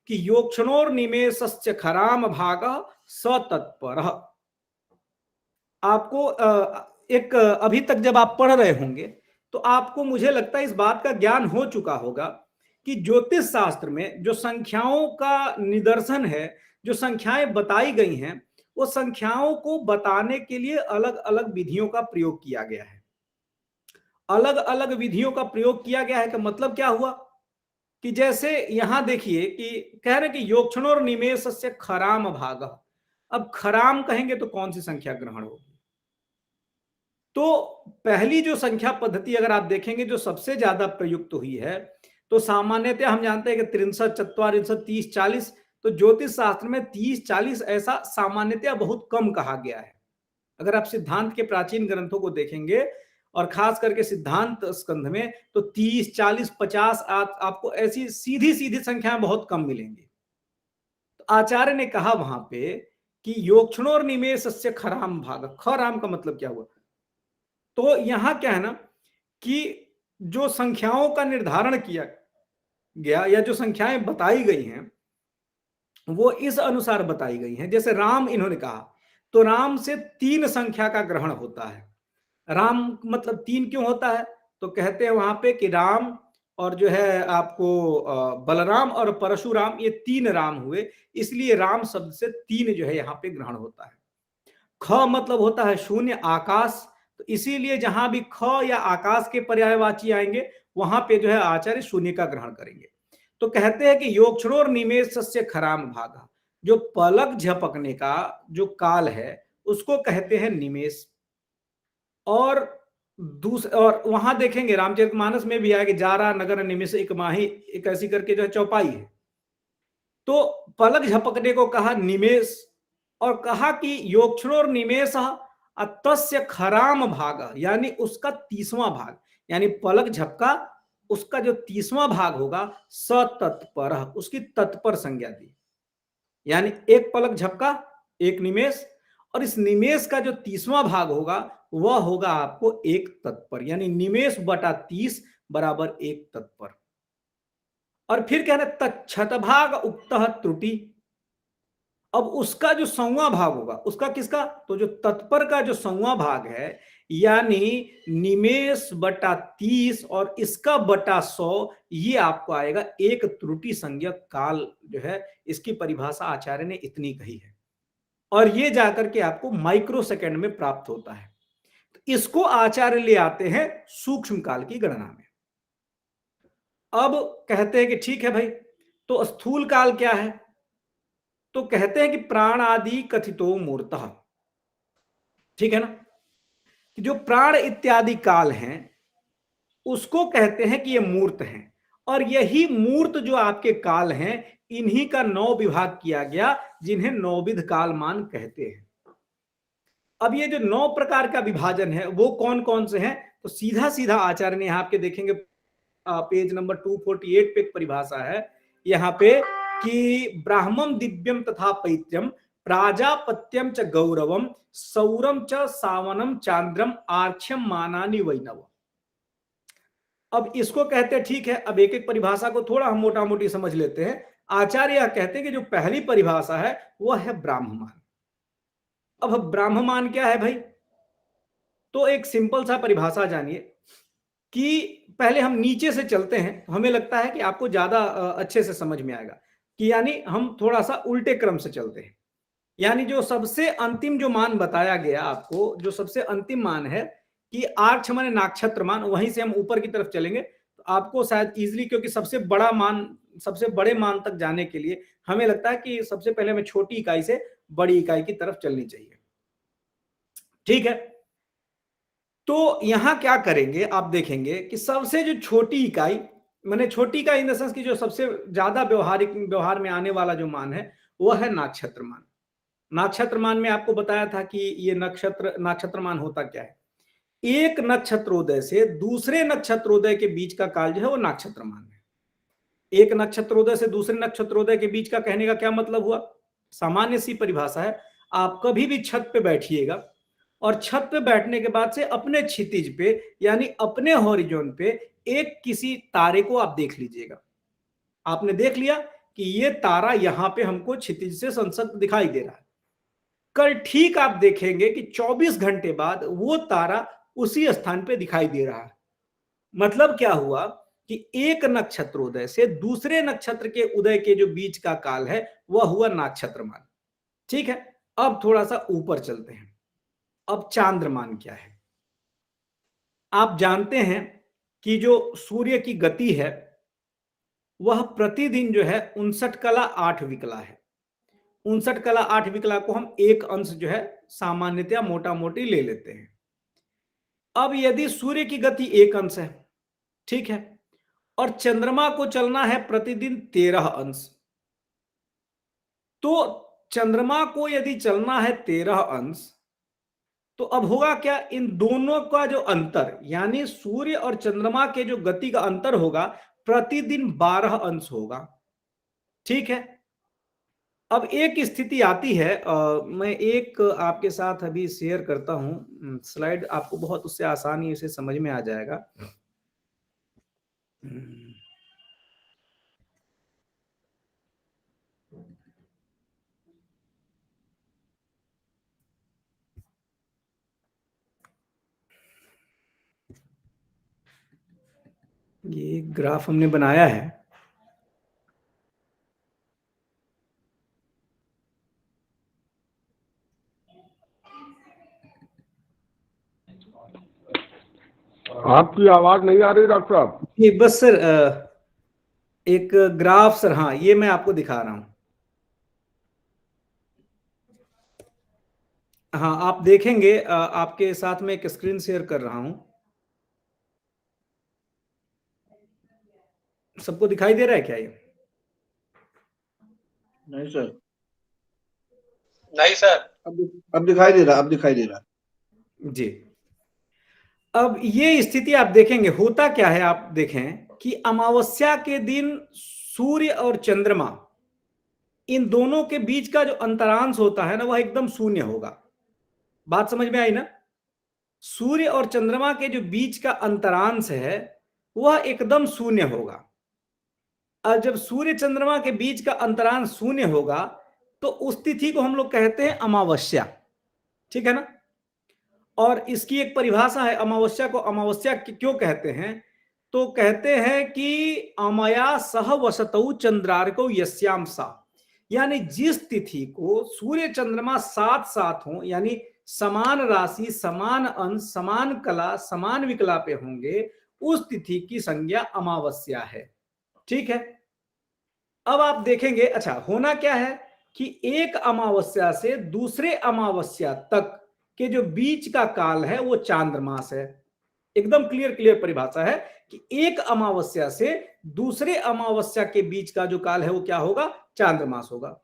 कि योक्षणोर निमेषस्य खराम भाग सतत्परः। आपको एक अभी तक जब आप पढ़ रहे होंगे तो आपको, मुझे लगता है, इस बात का ज्ञान हो चुका होगा कि ज्योतिष शास्त्र में जो संख्याओं का निदर्शन है, जो संख्याएं बताई गई हैं, वो संख्याओं को बताने के लिए अलग अलग विधियों का प्रयोग किया गया है। अलग अलग विधियों का प्रयोग किया गया है का मतलब क्या हुआ कि जैसे यहां देखिए कि कह रहे कि योक्षणोर निमेषस्य खराम भाग। अब खराम कहेंगे तो कौन सी संख्या ग्रहण होगी, तो पहली जो संख्या पद्धति अगर आप देखेंगे जो सबसे ज्यादा प्रयुक्त हुई है, तो सामान्यतः हम जानते हैं कि 63, 44, 30, 40, तो ज्योतिष शास्त्र में 30, 40 ऐसा सामान्यतः बहुत कम कहा गया है। अगर आप सिद्धांत के प्राचीन ग्रंथों को देखेंगे और खास करके सिद्धांत स्कंध में, तो 30, 40, 50 आपको ऐसी सीधी सीधी संख्याएं बहुत कम मिलेंगी। तो आचार्य ने कहा वहां पे कि योक्षणोर निमेषस्य खराम भाग। खराम का मतलब क्या हुआ, तो यहां क्या है ना कि जो संख्याओं का निर्धारण किया गया या जो संख्याएं बताई गई हैं वो इस अनुसार बताई गई हैं। जैसे राम इन्होंने कहा, तो राम से 3 संख्या का ग्रहण होता है। राम मतलब 3 क्यों होता है, तो कहते हैं वहां पे कि राम और जो है आपको बलराम और परशुराम, ये 3 राम हुए, इसलिए राम शब्द से 3 जो है यहाँ पे ग्रहण होता है। ख मतलब होता है शून्य, आकाश, तो इसीलिए जहां भी ख या आकाश के पर्यायवाची आएंगे वहां पे जो है आचार्य शून्य का ग्रहण करेंगे। तो कहते हैं कि योक्षणोर निमेषस्य खराम भाग, जो पलक झपकने का जो काल है उसको कहते हैं निमेष। और और वहां देखेंगे रामचरितमानस में भी आया कि जारा नगर निमेष एक माही, एक ऐसी करके जो है चौपाई है। तो पलक झपकने को कहा निमेष, और कहा कि योक्षणोर निमेष तस्य खराम भाग, यानी उसका 30वां भाग, यानी पलक झपका उसका जो 30वां भाग होगा सतत्पर, उसकी तत्पर संज्ञा दी। यानी एक पलक झपका एक निमेष, और इस निमेष का जो 30वां भाग होगा वह होगा आपको एक तत्पर, यानी निमेष बटा 30 बराबर एक तत्पर। और फिर कहना तच्छतभाग उक्तः त्रुटि, अब उसका जो 100वां भाग होगा उसका किसका, तो जो तत्पर का जो 100वां भाग है, यानी निमेष बटा 30 और इसका बटा 100, ये आपको आएगा एक त्रुटि संज्ञक काल जो है। इसकी परिभाषा आचार्य ने इतनी कही है, और ये जाकर के आपको माइक्रो सेकेंड में प्राप्त होता है। तो इसको आचार्य ले आते हैं सूक्ष्म काल की गणना में। अब कहते हैं कि ठीक है भाई, तो स्थूल काल क्या है, तो कहते हैं कि प्राण आदि कथितो मूर्तः, ठीक है ना, कि जो प्राण इत्यादि काल हैं उसको कहते हैं कि ये मूर्त हैं, और यही मूर्त जो आपके काल हैं इन्हीं का 9 विभाग किया गया, जिन्हें 9विध कालमान कहते हैं। अब ये जो 9 प्रकार का विभाजन है वो कौन कौन से हैं, तो सीधा सीधा आचार्य ने यहाँ पे देखेंगे पेज नंबर 248 पे एक परिभाषा है यहाँ पे कि ब्राह्मम दिव्यम तथा पैत्यम प्राजापत्यम च गौरवम सौरम च सावनम चांद्रम आर्क्ष्यम मानानि वैनव। अब इसको कहते हैं, ठीक है, अब एक एक परिभाषा को थोड़ा हम मोटा मोटी समझ लेते हैं। आचार्य यह कहते हैं कि जो पहली परिभाषा है वह है ब्राह्ममान। अब ब्राह्ममान क्या है भाई, तो एक सिंपल सा परिभाषा जानिए कि पहले हम नीचे से चलते हैं तो हमें लगता है कि आपको ज्यादा अच्छे से समझ में आएगा, कि यानी हम थोड़ा सा उल्टे क्रम से चलते हैं। यानी जो सबसे अंतिम जो मान बताया गया आपको, जो सबसे अंतिम मान है कि आर्क्ष माने नक्षत्र मान, वहीं से हम ऊपर की तरफ चलेंगे तो आपको शायद इजीली, क्योंकि सबसे बड़ा मान, सबसे बड़े मान तक जाने के लिए हमें लगता है कि सबसे पहले हमें छोटी इकाई से बड़ी इकाई की तरफ चलनी चाहिए, ठीक है। तो यहां क्या करेंगे, आप देखेंगे कि सबसे जो छोटी इकाई, माने छोटी इकाई इन द सेंस की जो सबसे ज्यादा व्यवहार में आने वाला जो मान है वह है नक्षत्र मान। नक्षत्र मान में आपको बताया था कि ये नक्षत्र मान होता क्या है, एक नक्षत्रोदय से दूसरे नक्षत्रोदय के बीच का काल जो है वो नक्षत्र मान है। एक नक्षत्रोदय से दूसरे नक्षत्रोदय के बीच का कहने का क्या मतलब हुआ, सामान्य सी परिभाषा है, आप कभी भी छत पे बैठिएगा और छत पे बैठने के बाद से अपने क्षितिज पे यानी अपने हॉरिजॉन पे एक किसी तारे को आप देख लीजिएगा। आपने देख लिया कि ये तारा यहां पे हमको क्षितिज से संसक्त दिखाई दे रहा है। कल ठीक आप देखेंगे कि 24 घंटे बाद वो तारा उसी स्थान पे दिखाई दे रहा है। मतलब क्या हुआ कि एक नक्षत्रोदय से दूसरे नक्षत्र के उदय के जो बीच का काल है वह हुआ नक्षत्रमान, ठीक है। अब थोड़ा सा ऊपर चलते हैं। अब चांद्रमान क्या है, आप जानते हैं कि जो सूर्य की गति है वह प्रतिदिन जो है 59 कला 8 विकला है। 59 कला 8 विकला को हम एक अंश जो है सामान्यतया मोटा मोटी ले लेते हैं। अब यदि सूर्य की गति एक अंश है, ठीक है, और चंद्रमा को चलना है प्रतिदिन 13 अंश, तो चंद्रमा को यदि चलना है 13 अंश तो अब होगा क्या, इन दोनों का जो अंतर यानी सूर्य और चंद्रमा के जो गति का अंतर होगा प्रतिदिन 12 अंश होगा, ठीक है। अब एक स्थिति आती है, मैं एक आपके साथ अभी शेयर करता हूं स्लाइड, आपको बहुत उससे आसानी से समझ में आ जाएगा। ये ग्राफ हमने बनाया है, आपकी आवाज नहीं आ रही डॉक्टर साहब। ये बस सर एक ग्राफ सर, हाँ ये मैं आपको दिखा रहा हूं। हाँ, आप देखेंगे, आपके साथ में एक स्क्रीन शेयर कर रहा हूं, सबको दिखाई दे रहा है क्या ये? नहीं सर। नहीं सर। अब दिखाई दे रहा, अब दिखाई दे रहा जी। अब ये स्थिति आप देखेंगे, होता क्या है, आप देखें कि अमावस्या के दिन सूर्य और चंद्रमा, इन दोनों के बीच का जो अंतरांश होता है ना, वह एकदम शून्य होगा। बात समझ में आई ना? सूर्य और चंद्रमा के जो बीच का अंतरांश है वह एकदम शून्य होगा। और जब सूर्य चंद्रमा के बीच का अंतरांश शून्य होगा तो उस तिथि को हम लोग कहते हैं अमावस्या, ठीक है ना? और इसकी एक परिभाषा है, अमावस्या को अमावस्या क्यों कहते हैं? तो कहते हैं कि अमया सह वसतौ चंद्रार्कौ यस्याम सा, यानी जिस तिथि को सूर्य चंद्रमा साथ साथ हो, यानी समान राशि, समान अंश, समान कला, समान विकला पे होंगे, उस तिथि की संज्ञा अमावस्या है, ठीक है? अब आप देखेंगे, अच्छा होना क्या है कि एक अमावस्या से दूसरे अमावस्या तक के जो बीच का काल है वो चांद्रमास है। एकदम क्लियर परिभाषा है कि एक अमावस्या से दूसरे अमावस्या के बीच का जो काल है वो क्या होगा? चांद्रमास होगा।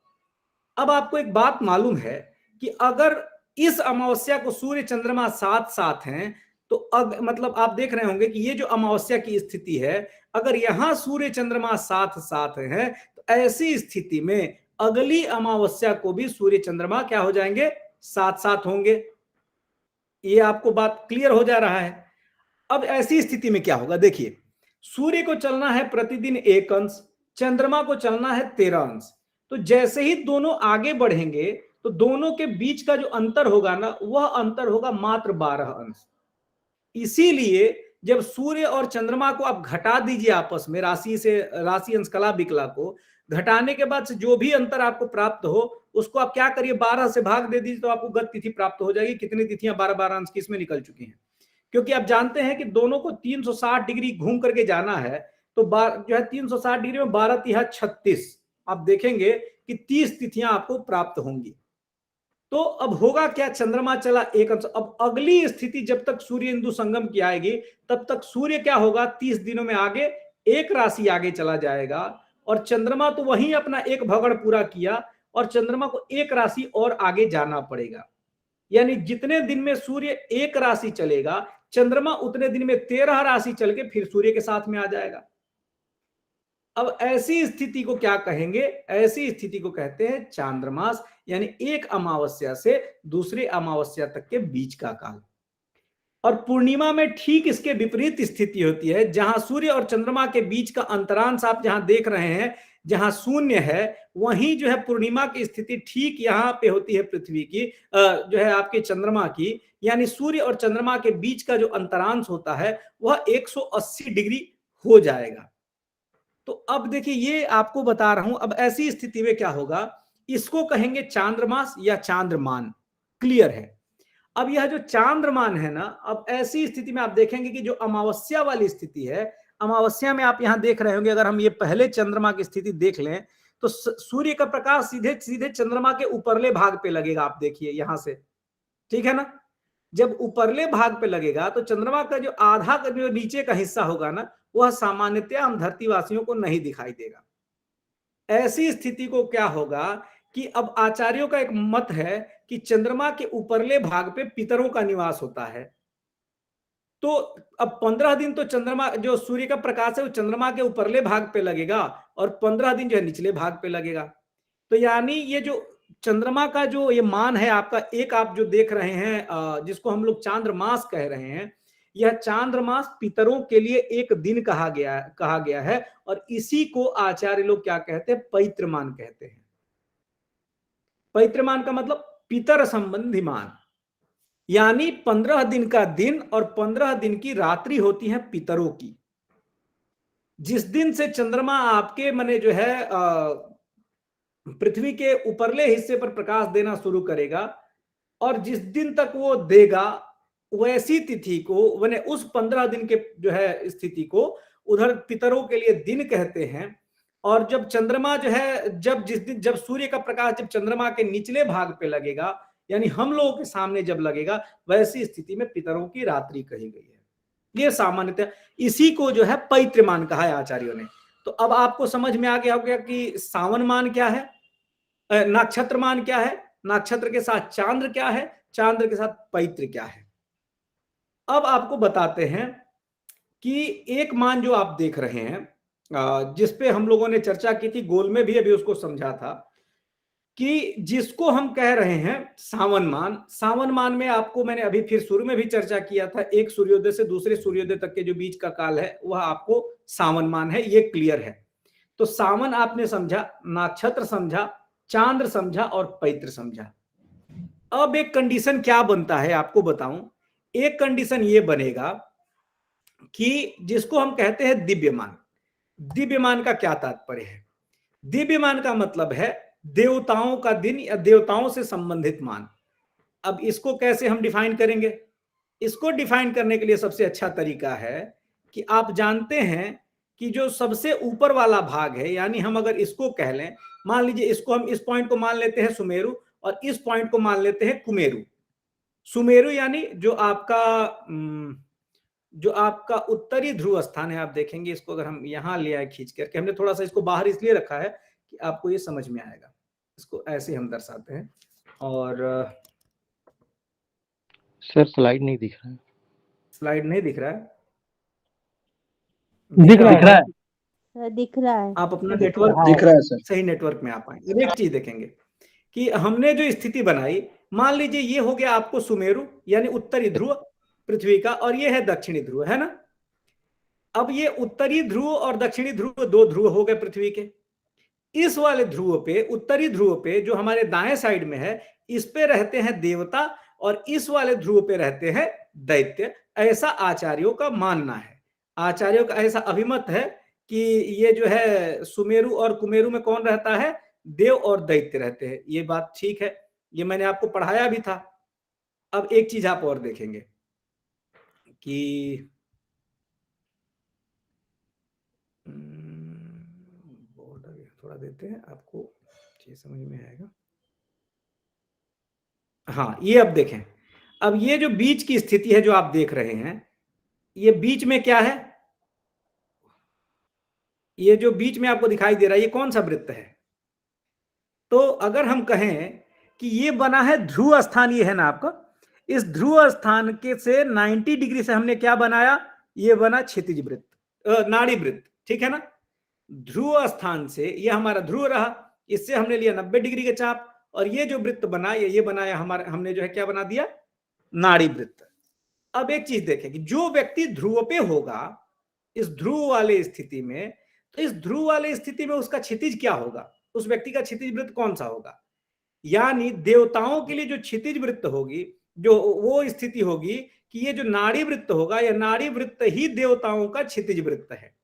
अब आपको एक बात मालूम है कि अगर इस अमावस्या को सूर्य चंद्रमा साथ साथ हैं तो मतलब आप देख रहे होंगे कि ये जो अमावस्या की स्थिति है, अगर यहां सूर्य चंद्रमा साथ साथ हैं तो ऐसी स्थिति में अगली अमावस्या को भी सूर्य चंद्रमा क्या हो जाएंगे? साथ साथ होंगे। ये आपको बात क्लियर हो जा रहा है। अब ऐसी स्थिति में क्या होगा? देखिए, सूर्य को चलना है प्रतिदिन 1 अंश, चंद्रमा को चलना है 13 अंश। तो जैसे ही दोनों आगे बढ़ेंगे तो दोनों के बीच का जो अंतर होगा ना, वह अंतर होगा मात्र 12 अंश। इसीलिए जब सूर्य और चंद्रमा को आप घटा दीजिए आपस में, राशि से राशि अंश कला विकला को घटाने के बाद से जो भी अंतर आपको प्राप्त हो उसको आप क्या करिए? 12 से भाग दे दीजिए तो आपको गत तिथि प्राप्त हो जाएगी। कितनी तिथियां 12 अंश की इसमें निकल चुकी हैं, क्योंकि आप जानते हैं कि दोनों को 360 डिग्री घूम करके जाना है। तो जो है 360 डिग्री में 12 तिहा 36, आप देखेंगे कि 30 तिथियां आपको प्राप्त होंगी। तो अब होगा क्या? चंद्रमा चला 1 अंश। अब अगली स्थिति जब तक सूर्य इंदु संगम की आएगी तब तक सूर्य क्या होगा? 30 दिनों में आगे 1 राशि आगे चला जाएगा और चंद्रमा तो वहीं अपना 1 भगड़ पूरा किया और चंद्रमा को 1 राशि और आगे जाना पड़ेगा। यानी जितने दिन में सूर्य 1 राशि चलेगा, चंद्रमा उतने दिन में 13 राशि चल के फिर सूर्य के साथ में आ जाएगा। अब ऐसी स्थिति को क्या कहेंगे? ऐसी स्थिति को कहते हैं चांद्रमास, यानी एक अमावस्या से दूसरे अमावस्या तक के बीच का काल। और पूर्णिमा में ठीक इसके विपरीत स्थिति होती है, जहां सूर्य और चंद्रमा के बीच का अंतरांश आप जहां देख रहे हैं, जहां शून्य है, वहीं जो है पूर्णिमा की स्थिति ठीक यहाँ पे होती है पृथ्वी की, जो है आपके चंद्रमा की। यानी सूर्य और चंद्रमा के बीच का जो अंतरांश होता है वह 180 डिग्री हो जाएगा। तो अब देखिए, ये आपको बता रहा हूं। अब ऐसी स्थिति में क्या होगा? इसको कहेंगे चांद्रमास या चांद्रमान। क्लियर है? अब यह जो चांद्रमान है ना, अब ऐसी स्थिति में आप देखेंगे कि जो अमावस्या वाली स्थिति है, अमावस्या में आप यहां देख रहे होंगे, अगर हम ये पहले चंद्रमा की स्थिति देख लें तो सूर्य का प्रकाश सीधे सीधे चंद्रमा के ऊपरले भाग पे लगेगा। आप देखिए यहां से, ठीक है ना? जब ऊपरले भाग पे लगेगा तो चंद्रमा का जो आधा का जो नीचे का हिस्सा होगा ना, वह सामान्यतया हम धरतीवासियों को नहीं दिखाई देगा। ऐसी स्थिति को क्या होगा कि अब आचार्यों का एक मत है कि चंद्रमा के ऊपरले भाग पे पितरों का निवास होता है। तो अब 15 दिन तो चंद्रमा, जो सूर्य का प्रकाश है वो चंद्रमा के ऊपरले भाग पे लगेगा और 15 दिन जो है निचले भाग पे लगेगा। तो यानी ये जो चंद्रमा का जो ये मान है आपका, एक आप जो देख रहे हैं जिसको हम लोग चांद्रमास कह रहे हैं, यह चांद्रमास पितरों के लिए एक दिन कहा गया है और इसी को आचार्य लोग क्या कहते हैं? पैत्रमान कहते हैं। पैत्रमान का मतलब पितर संबंधी मान, यानी 15 दिन का दिन और 15 दिन की रात्रि होती है पितरों की। जिस दिन से चंद्रमा आपके मने जो है पृथ्वी के ऊपरले हिस्से पर प्रकाश देना शुरू करेगा और जिस दिन तक वो देगा, वैसी तिथि को, मैंने उस 15 दिन के जो है स्थिति को उधर पितरों के लिए दिन कहते हैं। और जब चंद्रमा जो है, जब जिस दिन जब सूर्य का प्रकाश जब चंद्रमा के निचले भाग पे लगेगा, यानी हम लोगों के सामने जब लगेगा वैसी स्थिति में पितरों की रात्रि कही गई है। ये सामान्यतः इसी को जो है पैतृमान कहा है आचार्यों ने। तो अब आपको समझ में आ गया होगा कि सावन मान क्या है, नक्षत्र मान क्या है, नक्षत्र के साथ चांद्र क्या है, चांद्र के साथ पैतृ क्या है। अब आपको बताते हैं कि एक मान जो आप देख रहे हैं, जिस पे हम लोगों ने चर्चा की थी, गोल में भी अभी उसको समझा था, कि जिसको हम कह रहे हैं सावन मान। सावन मान में आपको मैंने अभी फिर शुरू में भी चर्चा किया था, एक सूर्योदय से दूसरे सूर्योदय तक के जो बीच का काल है वह आपको सावन मान है, ये क्लियर है। तो सावन आपने समझा, नक्षत्र समझा, चांद्र समझा और पैतृ समझा। अब एक कंडीशन क्या बनता है आपको बताऊं। एक कंडीशन ये बनेगा कि जिसको हम कहते हैं दिव्यमान। दिव्यमान का क्या तात्पर्य है? दिव्यमान का मतलब है देवताओं का दिन या देवताओं से संबंधित मान। अब इसको कैसे हम डिफाइन करेंगे? इसको डिफाइन करने के लिए सबसे अच्छा तरीका है कि आप जानते हैं कि जो सबसे ऊपर वाला भाग है, यानी हम अगर इसको कह लें, मान लीजिए इसको हम इस पॉइंट को मान लेते हैं सुमेरु और इस पॉइंट को मान लेते हैं कुमेरु। सुमेरु यानी जो आपका उत्तरी ध्रुव स्थान है। आप देखेंगे इसको अगर हम यहां ले आए खींच करके, हमने थोड़ा सा इसको बाहर इसलिए रखा है कि आपको ये समझ में आएगा। इसको ऐसे हम दर्शाते हैं। और सर स्लाइड नहीं दिख रहा है। स्लाइड नहीं दिख रहा है? दिख रहा है सर दिख रहा है। आप अपना नेटवर्क दिख रहा है सर। सही नेटवर्क में आ पाए। अब एक चीज देखेंगे कि हमने जो स्थिति बनाई, मान लीजिए ये हो गया आपको सुमेरु यानी उत्तरी ध्रुव पृथ्वी का, और ये है दक्षिणी ध्रुव, है ना। अब ये उत्तरी ध्रुव और दक्षिणी ध्रुव दो ध्रुव हो गए पृथ्वी के। इस वाले ध्रुव पे, उत्तरी ध्रुव पे जो हमारे दाएं साइड में है, इस पे रहते हैं देवता और इस वाले ध्रुव पे रहते हैं दैत्य। ऐसा आचार्यों का मानना है। आचार्यों का ऐसा अभिमत है कि ये जो है सुमेरु और कुमेरु में कौन रहता है? देव और दैत्य रहते हैं। ये बात ठीक है, ये मैंने आपको पढ़ाया भी था। अब एक चीज आप और देखेंगे कि थोड़ा देते हैं, आपको चीज समझ में आएगा। हाँ, ये अब देखें। अब ये जो बीच की स्थिति है जो आप देख रहे हैं, ये बीच में क्या है? ये जो बीच में आपको दिखाई दे रहा है, ये कौन सा वृत्त है? तो अगर हम कहें कि ये बना है ध्रुव स्थान, ये है ना आपका, इस ध्रुव स्थान के से 90 डिग्री से हमने क्या बनाया? ये बना क्षितिज वृत्त, नाड़ी वृत्त, ठीक है ना। ध्रुव स्थान से ये हमारा ध्रुव रहा, इससे हमने लिया 90 डिग्री का चाप, और ये जो वृत्त बना ये बनाया हमारा, हमने जो है क्या बना दिया? नाड़ी वृत्त। अब एक चीज देखें कि जो व्यक्ति ध्रुव पे होगा इस ध्रुव वाले स्थिति में, तो इस ध्रुव वाले स्थिति में उसका क्षितिज क्या होगा? उस व्यक्ति का क्षितिज वृत्त कौन सा होगा? यानी देवताओं के लिए जो क्षितिज वृत्त होगी, जो वो स्थिति होगी कि ये जो नाड़ी वृत्त होगा, यह नाड़ी वृत्त ही देवताओं का क्षितिज वृत्त है।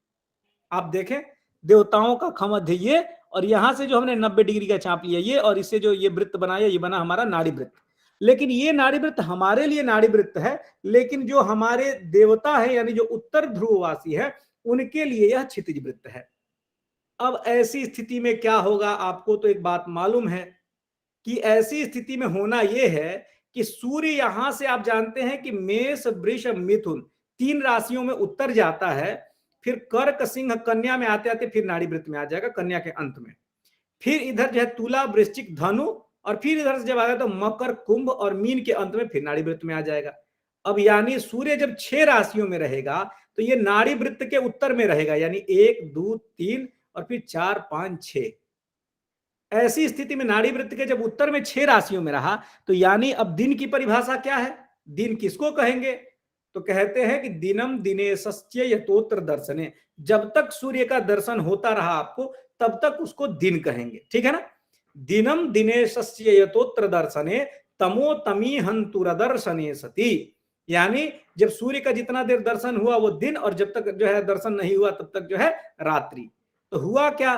आप देखें, देवताओं का खमध्य ये, और यहां से जो हमने 90 डिग्री का चाप लिया ये, और इससे जो ये वृत्त बनाया ये बना हमारा नाड़ी वृत्त। लेकिन ये नाड़ी वृत्त हमारे लिए नाड़ी वृत्त है, लेकिन जो हमारे देवता है यानी जो उत्तर ध्रुववासी है उनके लिए यह क्षितिज वृत्त है। अब ऐसी स्थिति में क्या होगा? आपको तो एक बात मालूम है कि ऐसी स्थिति में होना यह है कि सूर्य यहां से आप जानते हैं कि मेष वृष मिथुन 3 राशियों में उत्तर जाता है, फिर कर्क सिंह कन्या में आते आते फिर नाड़ी वृत्त में आ जाएगा कन्या के अंत में, फिर इधर जो है तुला वृश्चिक धनु, और फिर इधर से जब आएगा तो मकर कुंभ और मीन के अंत में फिर नाड़ी वृत्त में आ जाएगा। अब यानी सूर्य जब 6 राशियों में रहेगा तो ये नाड़ी वृत्त के उत्तर में रहेगा, यानी 1 2 3 और फिर 4 5 6। ऐसी स्थिति में नाड़ी वृत्त के जब उत्तर में 6 राशियों में रहा, तो यानी अब दिन की परिभाषा क्या है? दिन किसको कहेंगे? तो कहते हैं कि दिनम दिनेशस्य यतोत्र दर्शने। जब तक सूर्य का दर्शन होता रहा आपको, तब तक उसको दिन कहेंगे, ठीक है ना। दिनम दिनेशस्य यतोत्र दर्शने तमो तमी हंतुरदर्शने सती। यानी जब सूर्य का जितना देर दर्शन हुआ वो दिन, और जब तक जो है दर्शन नहीं हुआ तब तक जो है रात्रि। तो हुआ क्या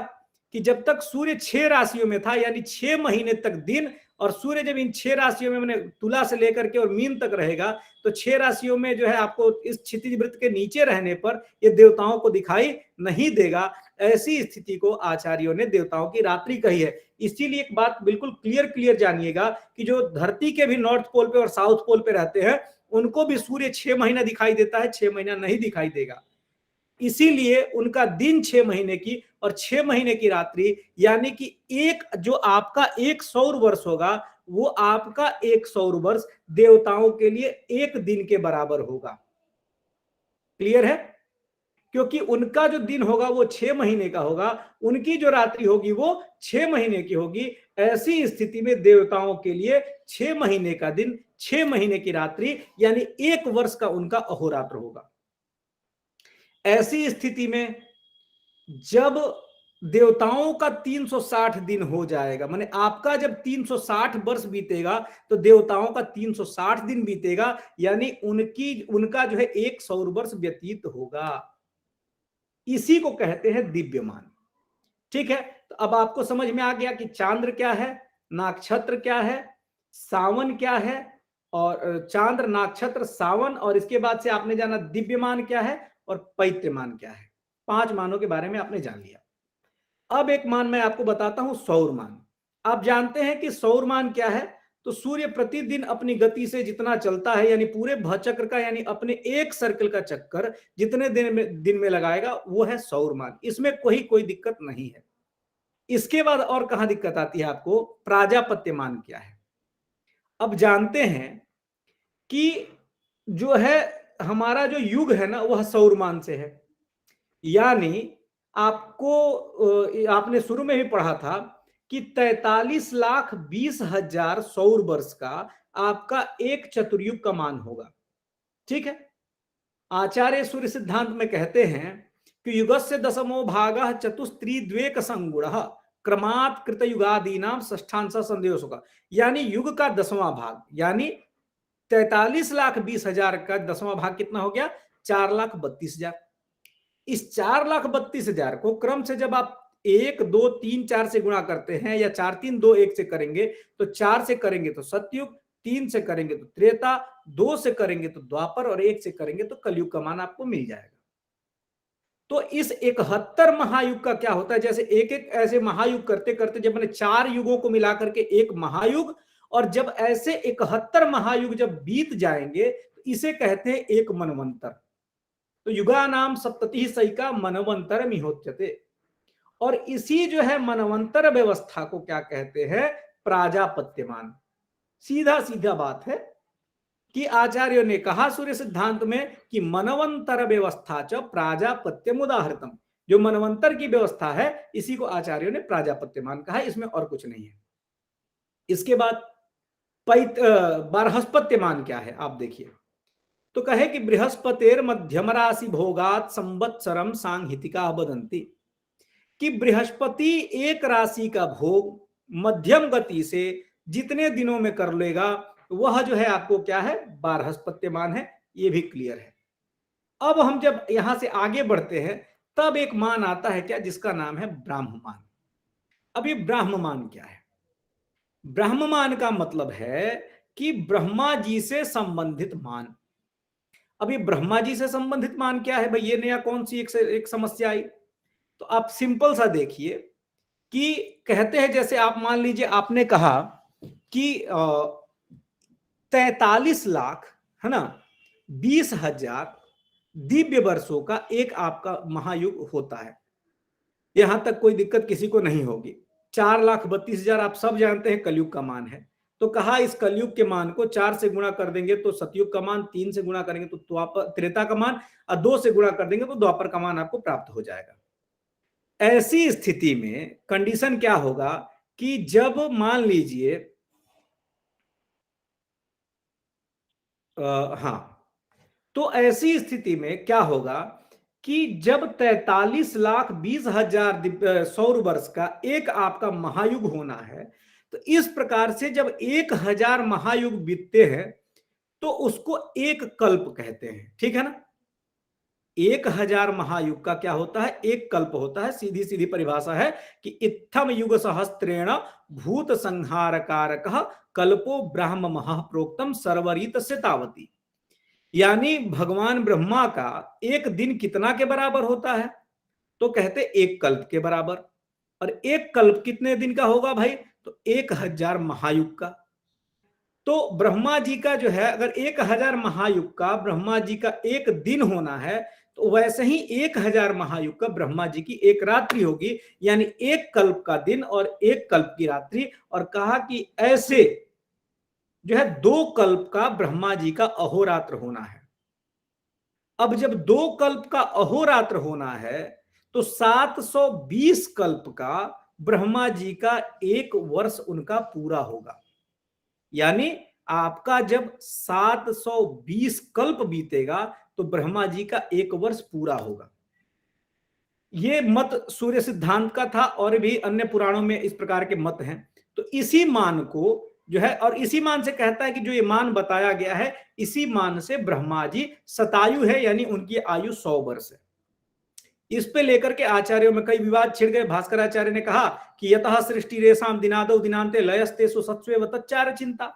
कि जब तक सूर्य 6 राशियों में था, यानी 6 महीने तक दिन, और सूर्य जब इन 6 राशियों में, मैंने तुला से लेकर के और मीन तक रहेगा, तो 6 राशियों में जो है आपको इस क्षितिज वृत्त के नीचे रहने पर ये देवताओं को दिखाई नहीं देगा। ऐसी स्थिति को आचार्यों ने देवताओं की रात्रि कही है। इसीलिए एक बात बिल्कुल क्लियर जानिएगा कि जो धरती के भी नॉर्थ पोल पे और साउथ पोल पे रहते हैं उनको भी सूर्य 6 महीना दिखाई देता है, 6 महीना नहीं दिखाई देगा। इसीलिए उनका दिन 6 महीने की और 6 महीने की रात्रि, यानी कि एक जो आपका 1 सौर वर्ष होगा वो आपका 1 सौर वर्ष देवताओं के लिए 1 दिन के बराबर होगा। क्लियर है? क्योंकि उनका जो दिन होगा वो 6 महीने का होगा, उनकी जो रात्रि होगी वो 6 महीने की होगी। ऐसी स्थिति में देवताओं के लिए 6 महीने का दिन, 6 महीने की रात्रि, यानी 1 वर्ष का उनका अहोरात्र होगा। ऐसी स्थिति में जब देवताओं का 360 दिन हो जाएगा, माने आपका जब 360 वर्ष बीतेगा तो देवताओं का 360 दिन बीतेगा, यानी उनका जो है 1 सौर वर्ष व्यतीत होगा। इसी को कहते हैं दिव्यमान। ठीक है, तो अब आपको समझ में आ गया कि चांद्र क्या है, नक्षत्र क्या है, सावन क्या है, और चांद्र, नक्षत्र, सावन, और इसके बाद से आपने जाना दिव्यमान क्या है और पैतृमान क्या है। 5 मानों के बारे में आपने जान लिया। अब एक मान मैं आपको बताता हूं, सौरमान। आप जानते हैं कि सौरमान क्या है? तो सूर्य प्रतिदिन अपनी गति से जितना चलता है, यानी पूरे भचक्र का, यानी अपने एक सर्कल का चक्कर जितने दिन में लगाएगा वो है सौरमान। इसमें कोई दिक्कत नहीं है। इसके बाद और कहां दिक्कत आती है आपको? प्राजापत्यमान क्या है? अब जानते हैं कि जो है हमारा जो युग है ना वह सौरमान से है, यानी आपने शुरू में भी पढ़ा था कि 43,20,000 सौर वर्ष का आपका एक चतुर्युग का मान होगा। ठीक है, आचार्य सूर्य सिद्धांत में कहते हैं कि युगस्य दशमो भागः चतुस्त्रिद्वेक संगुणः क्रमात् कृतयुगादीनां षष्ठांश संदेश होगा, यानी युग का 10वां भाग, यानी 43,20,000 का 10वां भाग कितना हो गया? 4,32,000। इस 4,32,000 को क्रम से जब आप 1, 2, 3, 4 से गुणा करते हैं, या 4, 3, 2, 1 से करेंगे, तो 4 से करेंगे तो सतयुग, 3 से करेंगे तो त्रेता, 2 से करेंगे तो द्वापर, और 1 से करेंगे तो कलयुग का मान आपको मिल जाएगा। तो इस 71 महायुग का क्या होता है? जैसे एक एक ऐसे महायुग करते करते जब मैंने 4 युगों को मिलाकर के एक महायुग, और जब ऐसे 71 महायुग जब बीत जाएंगे तो इसे कहते हैं एक मनवंतर। तो युगा नाम सप्तति सैका मनवंतर मिहोच्यते। और इसी जो है मनवंतर व्यवस्था को क्या कहते हैं? प्राजापत्यमान। सीधा सीधा बात है कि आचार्यों ने कहा सूर्य सिद्धांत में कि मनवंतर व्यवस्था च प्राजापत्यम उदाहृतम। जो मनवंतर की व्यवस्था है इसी को आचार्यों ने प्राजापत्यमान कहा, इसमें और कुछ नहीं है। इसके बाद बृहस्पत्यमान क्या है आप देखिए, तो कहे कि बृहस्पतेर मध्यम राशि भोगात संवत्सरम सांहितिका बदंती, कि बृहस्पति एक राशि का भोग मध्यम गति से जितने दिनों में कर लेगा वह जो है आपको क्या है? बृहस्पत्यमान है। ये भी क्लियर है। अब हम जब यहां से आगे बढ़ते हैं तब एक मान आता है क्या, जिसका नाम है ब्राह्ममान। अब ये ब्राह्ममान क्या है? ब्राह्ममान का मतलब है कि ब्रह्मा जी से संबंधित मान। अब ये ब्रह्मा जी से संबंधित मान क्या है भाई? ये नया कौन सी एक समस्या आई? तो आप सिंपल सा देखिए कि कहते हैं, जैसे आप मान लीजिए आपने कहा कि 43 लाख है ना 20,000 दिव्य वर्षों का एक आपका महायुग होता है। यहां तक कोई दिक्कत किसी को नहीं होगी। 4,32,000 आप सब जानते हैं कलयुग का मान है। तो कहा इस कलयुग के मान को 4 से गुणा कर देंगे तो सतयुग का मान, 3 से गुणा करेंगे तो त्रेता का मान, और 2 से गुणा कर देंगे तो द्वापर का मान आपको प्राप्त हो जाएगा। ऐसी स्थिति में कंडीशन क्या होगा कि जब मान लीजिए तो ऐसी स्थिति में क्या होगा कि जब 43,20,000 सौर वर्ष का एक आपका महायुग होना है, तो इस प्रकार से जब 1,000 महायुग बीतते हैं तो उसको एक कल्प कहते हैं। ठीक है ना? 1000 महायुग का क्या होता है? एक कल्प होता है। सीधी सीधी परिभाषा है कि इत्थम युग सहस्त्रेण भूत संहार कारकः कल्पो ब्रह्म महाप्रोक्तम सर्वरीत से तावती। यानी भगवान ब्रह्मा का एक दिन कितना के बराबर होता है? तो कहते एक कल्प के बराबर। और एक कल्प कितने दिन का होगा भाई? तो 1000 महायुग का। तो ब्रह्मा जी का जो है, अगर 1000 महायुग का ब्रह्मा जी का एक दिन होना है, तो वैसे ही 1000 महायुग का ब्रह्मा जी की एक रात्रि होगी, यानी एक कल्प का दिन और एक कल्प की रात्रि। और कहा कि ऐसे जो है 2 कल्प का ब्रह्मा जी का अहोरात्र होना है। अब जब 2 कल्प का अहोरात्र होना है, तो 720 कल्प का ब्रह्मा जी का एक वर्ष उनका पूरा होगा। यानी आपका जब 720 कल्प बीतेगा तो ब्रह्मा जी का एक वर्ष पूरा होगा। ये मत सूर्य सिद्धांत का था, और भी अन्य पुराणों में इस प्रकार के मत हैं। तो इसी मान को जो है, और इसी मान से कहता है कि जो ये मान बताया गया है, इसी मान से ब्रह्मा जी शतायु है, यानी उनकी आयु 100 वर्ष है। इस पे लेकर के आचार्यों में कई विवाद छिड़ गए। भास्कर आचार्य ने कहा कि यतः सृष्टि रेशाम दिनादौ दिनांते लयस्ते सुसत्स्वे तच्चार चिंता।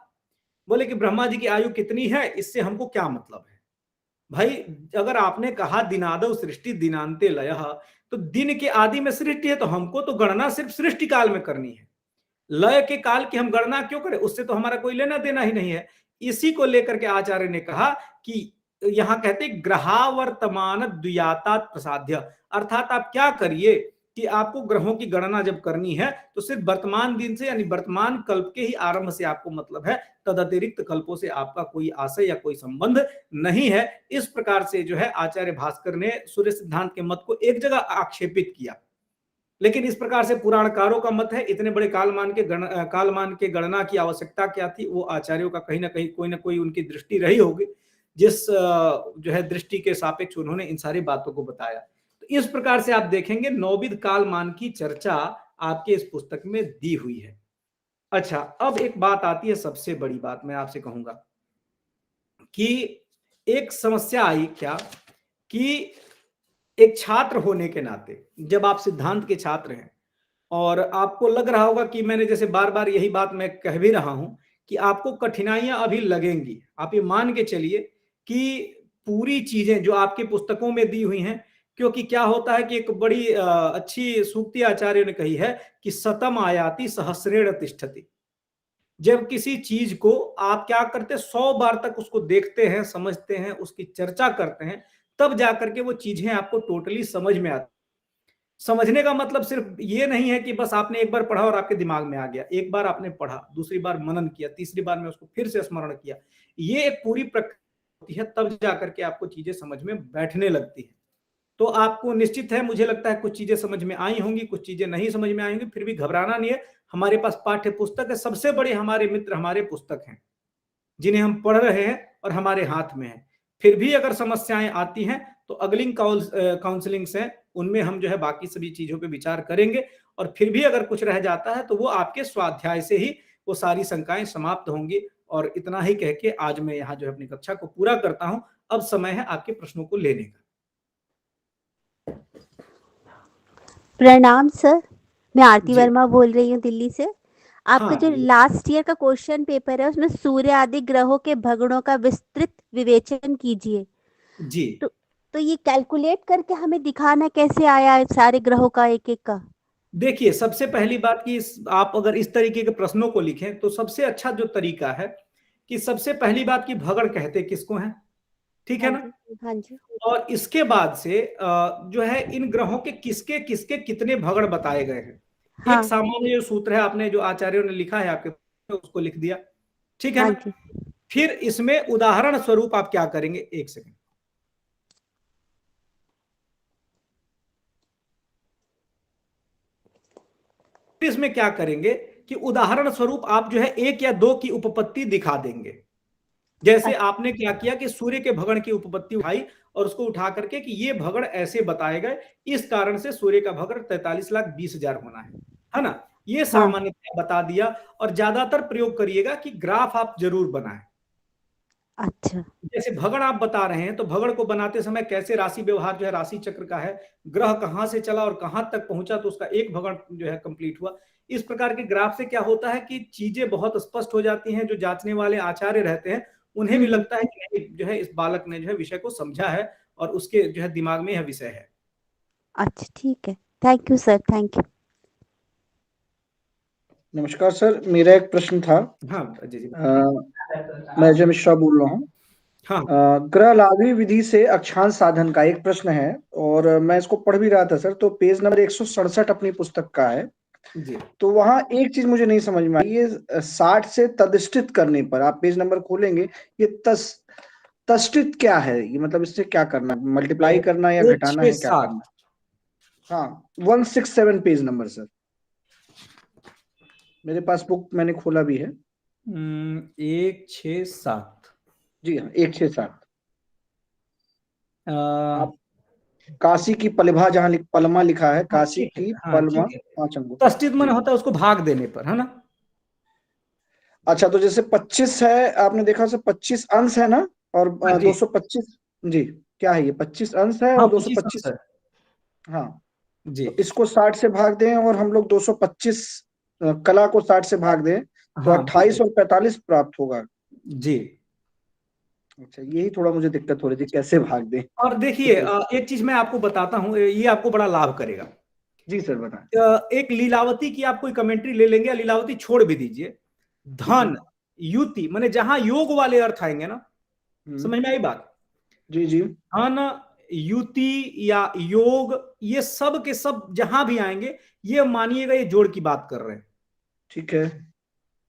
बोले कि ब्रह्मा जी की आयु कितनी है, इससे हमको क्या मतलब है भाई? अगर आपने कहा दिनादौ सृष्टि दिनांते लयः, तो दिन के आदि में सृष्टि है, तो हमको तो गणना सिर्फ सृष्टि काल में करनी है। लय के काल की हम गणना क्यों करें? उससे तो हमारा कोई लेना देना ही नहीं है। इसी को लेकर के आचार्य ने कहा कि यहां कहते ग्रहावर्तमान द्वियातात प्रसाद्य, अर्थात आप क्या करिए कि आपको ग्रहों की गणना जब करनी है तो सिर्फ वर्तमान दिन से, यानी वर्तमान कल्प के ही आरंभ से आपको मतलब है, तद अतिरिक्त कल्पों से आपका कोई आशय या कोई संबंध नहीं है। इस प्रकार से जो है आचार्य भास्कर ने सूर्य सिद्धांत के मत को एक जगह आक्षेपित किया। लेकिन इस प्रकार से पुराणकारों का मत है, इतने बड़े कालमान के गणना की आवश्यकता क्या थी? वो आचार्यों का कहीं ना कोई उनकी दृष्टि रही होगी, जिस जो है दृष्टि के सापेक्ष उन्होंने इन सारी बातों को बताया। तो इस प्रकार से आप देखेंगे नौविध कालमान की चर्चा आपके इस पुस्तक में दी हुई है। अच्छा, अब एक बात आती है, सबसे बड़ी बात मैं आपसे कहूंगा कि एक समस्या आई क्या कि एक छात्र होने के नाते, जब आप सिद्धांत के छात्र हैं और आपको लग रहा होगा कि मैंने जैसे बार बार यही बात मैं कह भी रहा हूं कि आपको कठिनाइयां अभी लगेंगी। आप ये मान के चलिए कि पूरी चीजें जो आपकी पुस्तकों में दी हुई हैं, क्योंकि क्या होता है कि एक बड़ी अच्छी सूक्ति आचार्य ने कही है कि सतम आयाति सहस्रेण तिष्ठति। जब किसी चीज को आप क्या करते, 100 बार तक उसको देखते हैं, समझते हैं, उसकी चर्चा करते हैं, तब जाकर के वो चीजें आपको टोटली समझ में आती। समझने का मतलब सिर्फ ये नहीं है कि बस आपने एक बार पढ़ा और आपके दिमाग में आ गया। एक बार आपने पढ़ा, दूसरी बार मनन किया, तीसरी बार में उसको फिर से स्मरण किया। ये एक पूरी प्रक्रिया होती है, तब जाकर के आपको चीजें समझ में बैठने लगती है। तो आपको निश्चित है, मुझे लगता है कुछ चीजें समझ में आई होंगी, कुछ चीजें नहीं समझ में आई होंगी, फिर भी घबराना नहीं है। हमारे पास पाठ्य पुस्तक है। सबसे बड़े हमारे मित्र हमारे पुस्तक हैं, जिन्हें हम पढ़ रहे हैं और हमारे हाथ में है। फिर भी अगर समस्याएं आती हैं तो अगली काउंसलिंग्स हैं, उनमें हम जो है बाकी सभी चीजों पे विचार करेंगे। और फिर भी अगर कुछ रह जाता है तो वो आपके स्वाध्याय से ही वो सारी शंकाएं समाप्त होंगी। और इतना ही कह के आज मैं यहाँ जो है अपनी कक्षा को पूरा करता हूँ। अब समय है आपके प्रश्नों को लेने का। प्रणाम सर, मैं आरती वर्मा बोल रही हूँ दिल्ली से। आपका जो लास्ट ईयर का क्वेश्चन पेपर है उसमें सूर्य आदि ग्रहों के भगणों का विस्तृत विवेचन कीजिए जी। तो ये कैलकुलेट करके हमें दिखाना कैसे आया है सारे ग्रहों का एक एक का? देखिए, सबसे पहली बात कि आप अगर इस तरीके के प्रश्नों को लिखें तो सबसे अच्छा जो तरीका है कि सबसे पहली बात की भगड़ कहते किसको हैं, ठीक है ना? हाँ जी। और इसके बाद से जो है इन ग्रहों के किसके किसके कितने भगड़ बताए गए हैं। हाँ। एक सामान्य जो सूत्र है, आपने जो आचार्यों ने लिखा है आपके, उसको लिख दिया, ठीक है ना? फिर इसमें उदाहरण स्वरूप आप क्या करेंगे, एक सेकंड, इसमें क्या करेंगे कि उदाहरण स्वरूप आप जो है 1 या 2 की उपपत्ति दिखा देंगे। जैसे आपने क्या किया कि सूर्य के भगण की उपपत्ति उठाई और उसको उठा करके कि ये भगण ऐसे बताए गए, इस कारण से सूर्य का भगण 43,20,000 होना है ना? ये सामान्यतः बता दिया। और ज्यादातर प्रयोग करिएगा कि ग्राफ आप जरूर बनाएं। अच्छा। जैसे भगड़ आप बता रहे हैं, तो भगड़ को बनाते समय कैसे राशि व्यवहार जो है राशि चक्र का है, ग्रह कहाँ से चला और कहाँ तक पहुंचा तो उसका एक भगड़ जो है कंप्लीट हुआ। इस प्रकार के ग्राफ से क्या होता है कि चीजें बहुत स्पष्ट हो जाती हैं। जो जांचने वाले आचार्य रहते हैं उन्हें भी लगता है कि जो है इस बालक ने जो है विषय को समझा है और उसके जो है दिमाग में यह विषय है। अच्छा ठीक है, thank you sir, thank you. नमस्कार सर, मेरा एक प्रश्न था। हाँ जी जी। मैं अजय मिश्रा बोल रहा हूँ। हाँ। ग्रह लाघवी विधि से अक्षांश साधन का एक प्रश्न है और मैं इसको पढ़ भी रहा था सर। तो पेज नंबर 167 अपनी पुस्तक का है जी। तो वहां एक चीज मुझे नहीं समझ में आई। ये 60 से तदिष्टित करने पर आप पेज नंबर खोलेंगे, ये तष्टित क्या है? ये मतलब इससे क्या करना, मल्टीप्लाई करना या घटाना है, क्या करना? हाँ 167 पेज नंबर सर, मेरे पास बुक मैंने खोला भी है। 167 जी हाँ 167। आप काशी की पलभा जहाँ पलमा लिखा है, काशी की पलमा 5 अंगुल। तष्टित मन होता है उसको भाग देने पर, है ना? अच्छा, तो जैसे 25 है, आपने देखा सर 25 अंश है ना, और 225 जी क्या है ये 25 अंश है और 225 हाँ जी। तो इसको 60 से भाग दें और हम लोग 225 कला को 60 से भाग दें तो 28 और 45 प्राप्त होगा जी। अच्छा, यही थोड़ा मुझे दिक्कत हो रही थी, कैसे भाग दें। और देखिए एक चीज मैं आपको बताता हूँ, ये आपको बड़ा लाभ करेगा। जी सर बताएं। एक लीलावती की आप कोई कमेंट्री ले लेंगे, लीलावती छोड़ भी दीजिए। धन युति माने जहां योग वाले अर्थ आएंगे ना, समझ में आई बात? जी जी। धन युति या योग, ये सब के सब जहां भी आएंगे, ये मानिएगा ये जोड़ की बात कर रहे हैं। ठीक है,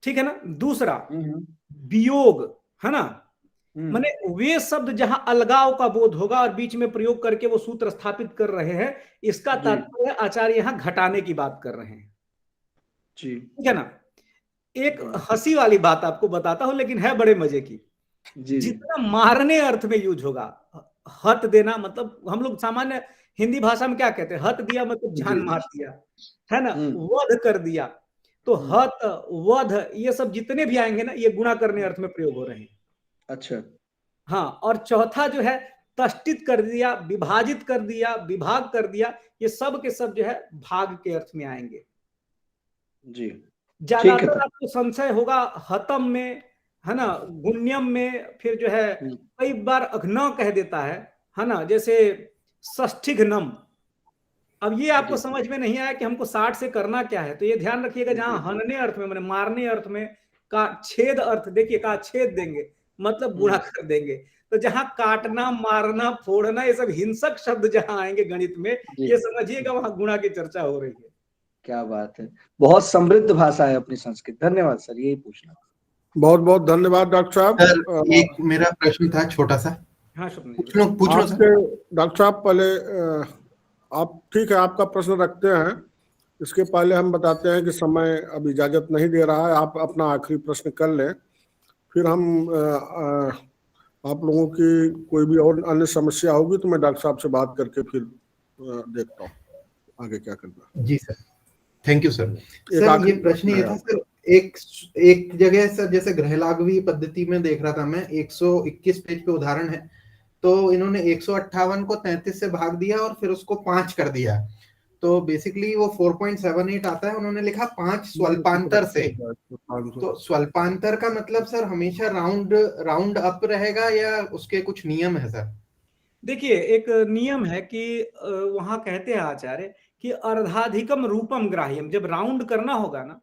ठीक है ना? दूसरा वियोग, है ना, माने वे शब्द जहां अलगाव का बोध होगा और बीच में प्रयोग करके वो सूत्र स्थापित कर रहे हैं, इसका तात्पर्य आचार्य यहां घटाने की बात कर रहे हैं। जी ठीक है ना? एक हंसी वाली बात आपको बताता हूं, लेकिन है बड़े मजे की। जितना मारने अर्थ में यूज होगा, हत देना, मतलब हम लोग सामान्य हिंदी भाषा में क्या कहते हैं, हत दिया मतलब जान मार दिया, है ना, वध कर दिया। तो हत वध ये सब जितने भी आएंगे ना, ये गुणा करने अर्थ में प्रयोग हो रहे हैं। अच्छा हाँ, और चौथा जो है तष्टित कर दिया, विभाजित कर दिया, विभाग कर दिया, ये सब के सब जो है भाग के अर्थ में आएंगे। जी ज्यादातर आपको संशय होगा हतम में, है ना, गुण्यम में, फिर जो है कई बार अघ्न कह देता है ना, जैसे षष्ठिघ्नम। अब ये आपको समझ में नहीं आया कि हमको 60 से करना क्या है, तो ये ध्यान रखिएगा जहां हनने अर्थ में, माने मारने अर्थ में का छेद अर्थ, देखिए का छेद देंगे मतलब गुणा कर देंगे। तो जहां काटना, मारना, फोड़ना, ये सब हिंसक शब्द जहां आएंगे गणित में, ये समझिएगा वहां गुणा की चर्चा हो रही है। क्या बात है, बहुत समृद्ध भाषा है अपनी संस्कृत। धन्यवाद सर, यही पूछना। बहुत बहुत धन्यवाद डॉक्टर साहब। एक मेरा प्रश्न था छोटा सा। हाँ पूछ लो सर। डॉक्टर साहब पहले आप ठीक है, आपका प्रश्न रखते हैं, इसके पहले हम बताते हैं कि समय अब इजाजत नहीं दे रहा है। आप अपना आखिरी प्रश्न कर लें, फिर हम आप लोगों की कोई भी और अन्य समस्या होगी तो मैं डॉक्टर साहब से बात करके फिर देखता हूँ आगे क्या करना। जी sir, thank you sir. Sir ये प्रश्न ये था सर, एक जगह सर जैसे ग्रहलाघवी पद्धति में देख रहा था मैं, 121 पेज पे उदाहरण है, तो इन्होंने 158 को 33 से भाग दिया और फिर उसको 5 कर दिया, तो बेसिकली वो 4.78 आता है। उन्होंने लिखा 5 स्वल्पांतर से, तो स्वल्पांतर का मतलब सर हमेशा राउंड अप रहेगा या उसके कुछ नियम है सर? देखिए एक नियम है कि वहां कहते हैं आचार्य कि अर्धाधिकम रूपम ग्राह्यम, जब राउंड करना होगा ना,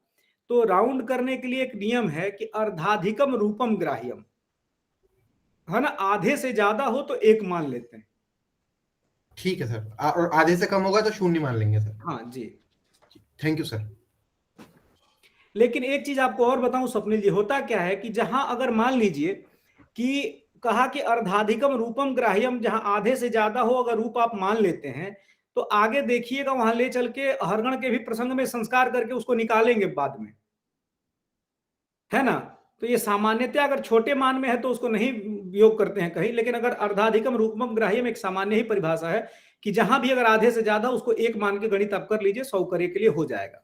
तो राउंड करने के लिए एक नियम है कि अर्धाधिकम रूपम ग्राह्यम, है ना, आधे से ज्यादा हो तो 1 मान लेते हैं। ठीक है सर, और आधे से कम होगा तो 0 मान लेंगे सर। हाँ जी, थैंक यू सर। लेकिन एक चीज आपको और बताऊं स्वप्निल जी, होता क्या है कि जहां अगर मान लीजिए कि कहा कि अर्धाधिकम रूपम ग्राह्यम, जहां आधे से ज्यादा हो अगर रूप आप मान लेते हैं, तो आगे देखिएगा वहां ले चल के हरगण के भी प्रसंग में संस्कार करके उसको निकालेंगे बाद में, है ना। तो ये सामान्यतः अगर छोटे मान में है तो उसको नहीं योग करते हैं कहीं, लेकिन अगर अर्धाधिकम रूपम ग्राह्यम एक सामान्य ही परिभाषा है कि जहां भी अगर आधे से ज्यादा उसको 1 मान के गणित आप कर लीजिए, 100 करे के लिए हो जाएगा।